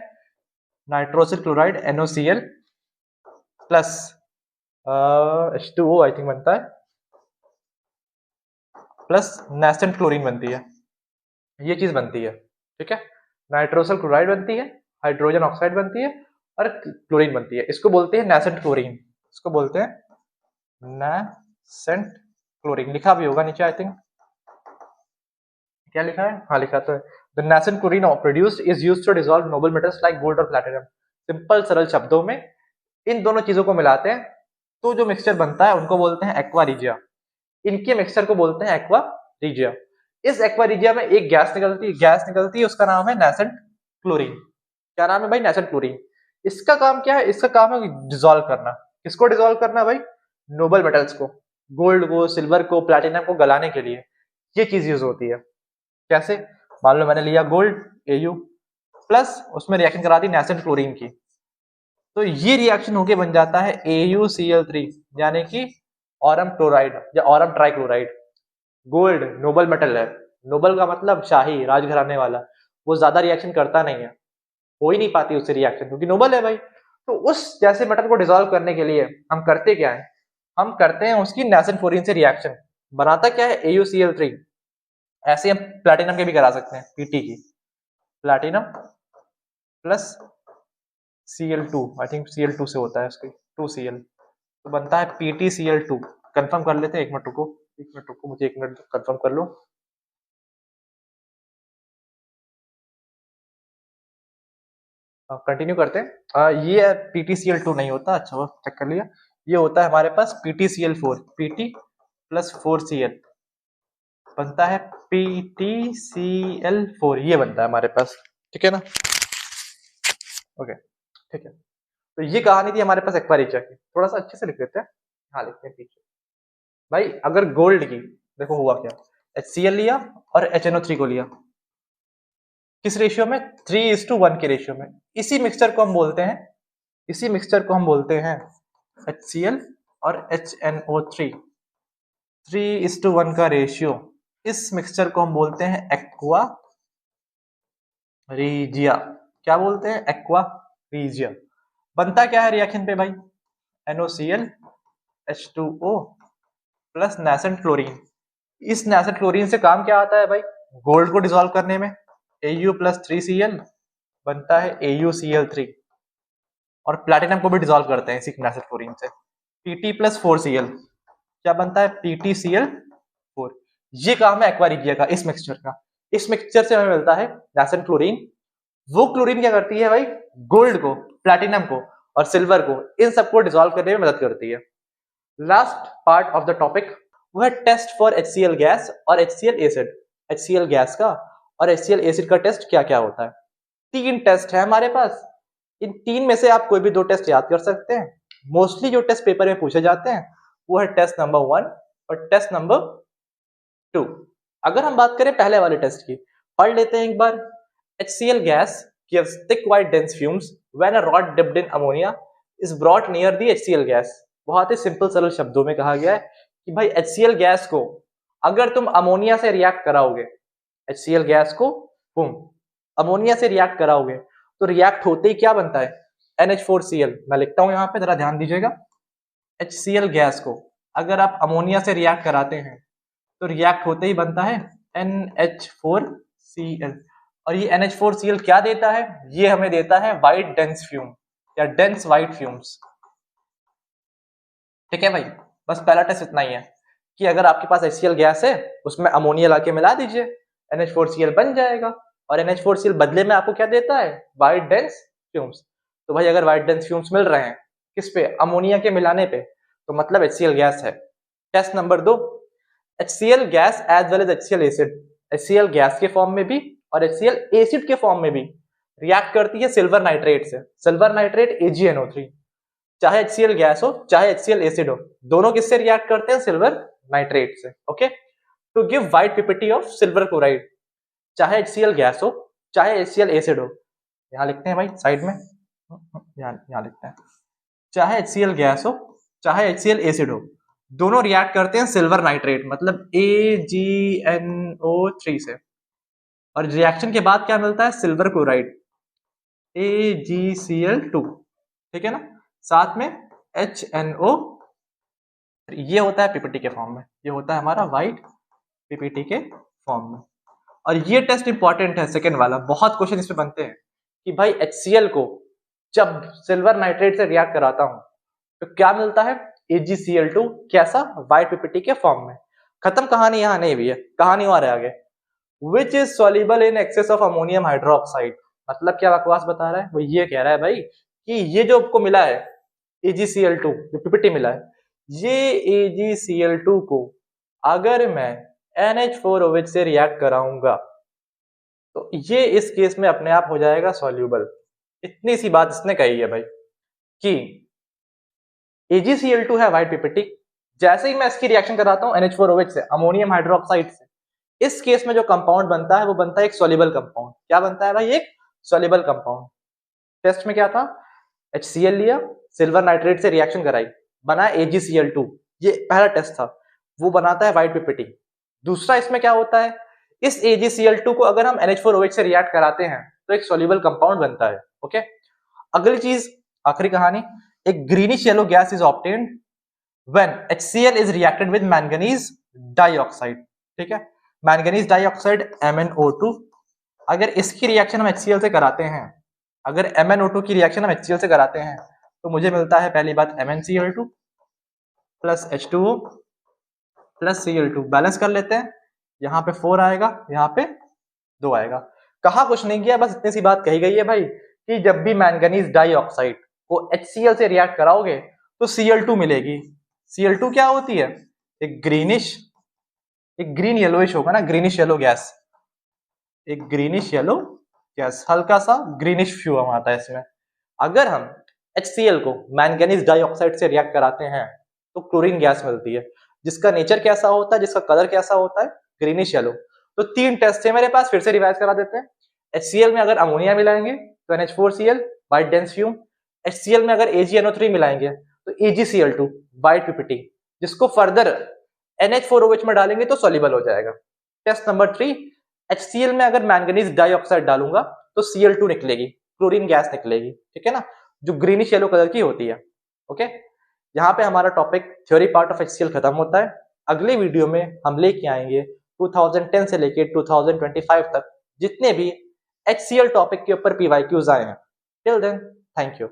nitrosyl chloride NOCl plus H2O I think बनता है, प्लस नेसेंट क्लोरीन बनती है। ये चीज बनती है, ठीक है। नाइट्रोसिल क्लोराइड बनती है, हाइड्रोजन ऑक्साइड बनती है और क्लोरीन बनती है। इसको बोलते हैं नेसेंट क्लोरीन, इसको बोलते हैं नेसेंट क्लोरीन। लिखा भी होगा नीचे आई थिंक, क्या लिखा है, हाँ लिखा तो है। The nascent chlorine produced is used to dissolve noble metals like gold और प्लैटिनम। सिंपल सरल शब्दों में इन दोनों चीजों को मिलाते हैं तो जो मिक्सचर बनता है उनको बोलते हैं एक्वा रीजिया। इनके मिक्सचर को बोलते हैं एक्वा रीजिया। इस एक्वा रीजिया में एक गैस निकलती है, उसका नाम है नेसेंट क्लोरीन। क्या नाम है भाई, नेसेंट क्लोरीन। इसका काम क्या है, इसका काम है डिसॉल्व करना। किसको डिसॉल्व करना भाई, नोबल मेटल्स को, गोल्ड को, सिल्वर को, प्लैटिनम को गलाने के लिए ये चीज यूज होती है। कैसे, मान लो मैंने लिया गोल्ड Au प्लस उसमें रिएक्शन करा दी नेसेंट क्लोरीन की, तो ये रिएक्शन होके बन जाता है AuCl3 यानी कि ऑरम क्लोराइड या Aurum trichloride. Gold Nobel metal है, नोबल का मतलब शाही, राजघराने वाला, वो ज्यादा रिएक्शन करता नहीं है, हो ही नहीं पाती उससे रिएक्शन क्योंकि नोबल है भाई। तो उस जैसे मेटल को डिसॉल्व करने के लिए हम करते क्या है, हम करते हैं उसकी नेसेंट क्लोरीन से रिएक्शन। बनाता क्या है, AuCl3। ऐसे हम प्लैटिनम के भी करा सकते हैं, Pt की, platinum plus Cl2, I think Cl2 से होता है इसकी 2Cl, तो बनता है PtCl2। कंफर्म कर लेते हैं, एक मिनट रुको, मुझे 1 मिनट कंफर्म कर लो। कंटिन्यू करते हैं। ये PtCl2 नहीं होता, अच्छा वो चेक कर लिया, ये होता है हमारे पास PtCl4, Pt प्लस 4Cl बनता है PtCl4, ये बनता है हमारे पास, ठीक है ना। ओके ठीक है, तो ये कहानी थी हमारे पास एक्वा रीजिया की। थोड़ा सा अच्छे से लिख लेते हैं, हाँ लिखते हैं पीछे। भाई अगर गोल्ड की, देखो हुआ क्या, HCl लिया और HNO3 को लिया, किस रेशियो में, 3:1 के रेशियो में। इसी मिक्सचर को हम बोलते हैं HCl और HNO3, 3:1 का रेशियो। इस मिक्सचर को हम बोलते हैं एक्वा रीजिया। क्या बोलते हैं, एक्वा रीजिया। बनता क्या है रिएक्शन पे भाई, NOCl H2O plus nascent chlorine. इस नेसेंट क्लोरीन से काम क्या आता है भाई, गोल्ड को डिसॉल्व करने में, Au प्लस 3Cl बनता है AuCl3, और प्लैटिनम को भी डिसॉल्व करते हैं इसी नेसेंट क्लोरीन से, Pt प्लस 4Cl क्या बनता है, PtCl4। ये काम है एक्वा रीजिया का, इस मिक्सचर का। इस मिक्सचर से हमें मिलता है नेसेंट क्लोरीन। वो क्लोरीन क्या करती है भाई, गोल्ड को, प्लैटिनम को और सिल्वर को, इन सबको डिसॉल्व करने में मदद करती है। Last part of the topic वो है टेस्ट फॉर HCl गैस और HCl एसिड। HCl गैस का और HCl एसिड का टेस्ट क्या क्या होता है। 3 टेस्ट है हमारे पास, इन 3 में से आप कोई भी 2 टेस्ट याद कर सकते हैं। मोस्टली जो टेस्ट पेपर में पूछे जाते हैं वो है टेस्ट नंबर 1 और टेस्ट नंबर 2। अगर हम बात करें पहले वाले टेस्ट की, पढ़ लेते हैं एक बार। HCl gas gives thick white dense fumes when a rod dipped in ammonia is brought near the HCl gas। बहुत ही सिंपल सरल शब्दों में कहा गया है कि भाई HCl गैस को अगर तुम अमोनिया से रिएक्ट कराओगे, HCl गैस को तुम अमोनिया से रिएक्ट कराओगे तो रिएक्ट होते ही क्या बनता है, NH4Cl। मैं लिखता हूं यहाँ पे, जरा ध्यान दीजिएगा। HCl गैस को अगर आप अमोनिया से रिएक्ट कराते हैं तो रिएक्ट होते ही बनता है NH4Cl। और ये NH4Cl क्या देता है, ये हमें देता है व्हाइट डेंस फ्यूम या डेंस व्हाइट फ्यूम्स। ठीक है भाई, बस पहला टेस्ट इतना ही है कि अगर आपके पास HCl गैस है उसमें अमोनिया लाके मिला दीजिए, NH4Cl बन जाएगा। और NH4Cl बदले में आपको क्या देता है, व्हाइट डेंस फ्यूम्स। तो भाई अगर व्हाइट डेंस फ्यूम्स मिल रहे हैं किस पे, अमोनिया के मिलाने पे, तो मतलब HCl गैस है। Test number 2, HCl gas as well as HCl acid. HCl gas के फॉर्म में भी और HCl एसिड के फॉर्म में भी रिएक्ट करती है सिल्वर नाइट्रेट से। Silver nitrate AgNO3। चाहे HCl गैस हो चाहे HCl एसिड हो, दोनों किससे रिएक्ट करते हैं, सिल्वर नाइट्रेट से। Okay, to give white PPT of silver chloride. चाहे HCl गैस हो चाहे HCl एसिड हो, यहां लिखते हैं भाई साइड में, यहां लिखते हैं, चाहे HCl गैस हो चाहे HCl एसिड हो, दोनों रिएक्ट करते हैं सिल्वर नाइट्रेट मतलब AgNO3 से। और रिएक्शन के बाद क्या मिलता है, सिल्वर क्लोराइड AgCl2। ठीक है ना, साथ में HNO। ये होता है पीपीटी के फॉर्म में, ये होता है हमारा व्हाइट पीपीटी के फॉर्म में। और ये टेस्ट इंपॉर्टेंट है, सेकेंड वाला, बहुत क्वेश्चन इसमें बनते हैं कि भाई HCl को जब सिल्वर नाइट्रेट से रिएक्ट कराता हूं तो क्या मिलता है, AgCl2। कैसा, व्हाइट पीपीटी के फॉर्म में। खत्म कहानी, यहां नहीं भी है, कहानी और है आगे। Which is soluble in excess of ammonium hydroxide. मतलब क्या बकवास बता रहा है, वो ये कह रहा है भाई कि ये जो आपको मिला है AgCl2, जो पीपीटी मिला है, ये AgCl2 को अगर मैं NH4OH से रिएक्ट कराऊंगा तो ये इस केस में अपने आप हो जाएगा सॉल्युबल। इतनी सी बात इसने कही है भाई कि AgCl2 है व्हाइट पीपीटी, जैसे ही मैं इसकी रिएक्शन कराता हूं NH4OH से, अमोनियम हाइड्रोक्साइड से, इस केस में जो कंपाउंड बनता है वो बनता है एक सॉल्युबल कंपाउंड। क्या बनता है भाई, एक सॉल्युबल कंपाउंड। टेस्ट में क्या था, HCl लिया, सिल्वर नाइट्रेट से रिएक्शन कराई, बना AgCl2। ये पहला टेस्ट था, वो बनाता है व्हाइट पीपीटी। दूसरा इसमें क्या होता है, इस AgCl2 को अगर हम NH4OH से रिएक्ट कराते हैं तो एक सॉल्युबल कंपाउंड बनता है। ओके, अगली चीज, आखिरी कहानी, एक greenish yellow gas is obtained when HCl is reacted with manganese dioxide. ठीक है, मैंगनीज डाइऑक्साइड MnO2। अगर इसकी रिएक्शन हम HCl से कराते हैं, अगर MnO2 की रिएक्शन हम HCl से कराते हैं तो मुझे मिलता है पहली बात MnCl2 plus H2O plus Cl2। Balance कर लेते हैं, यहाँ पे 4 आएगा, यहाँ पे 2 आएगा। कहा कुछ नहीं किया, बस इतनी सी बात कही गई है भाई कि जब भी मैंगनीज डाइऑक्साइड को HCl से रिएक्ट कराओगे तो Cl2 मिलेगी। Cl2 क्या होती है, एक ग्रीनिश, एक ग्रीन येलोइश होगा ना, ग्रीनिश येलो गैस, एक ग्रीनिश येलो गैस, हल्का सा ग्रीनिश फ्यूम आता है इसमें। अगर हम HCl को मैंगनीज डाइऑक्साइड से रिएक्ट कराते हैं तो क्लोरीन गैस मिलती है, जिसका नेचर कैसा होता है, जिसका कलर कैसा होता है, ग्रीनिश येलो। तो 3 टेस्ट है मेरे पास, फिर से रिवाइज करा देते हैं। HCl में अगर अमोनिया मिलाएंगे तो NH4Cl white dense fume. HCl में अगर AgNO3 मिलाएंगे तो AgCl2 व्हाइट पीपीटी, जिसको फर्दर NH4OH में डालेंगे तो सॉल्युबल हो जाएगा। टेस्ट नंबर 3, HCl में अगर मैंगनीज डाइऑक्साइड डालूंगा तो Cl2 निकलेगी, क्लोरीन गैस निकलेगी। ठीक है ना, जो ग्रीनिश येलो कलर की होती है। ओके, यहाँ पे हमारा topic theory part of HCl खत्म होता है। अगले वीडियो में हम लेके आएंगे 2010 से लेके 2025 तक जितने भी HCl टॉपिक के ऊपर PYQs आए हैं। Till then, thank you.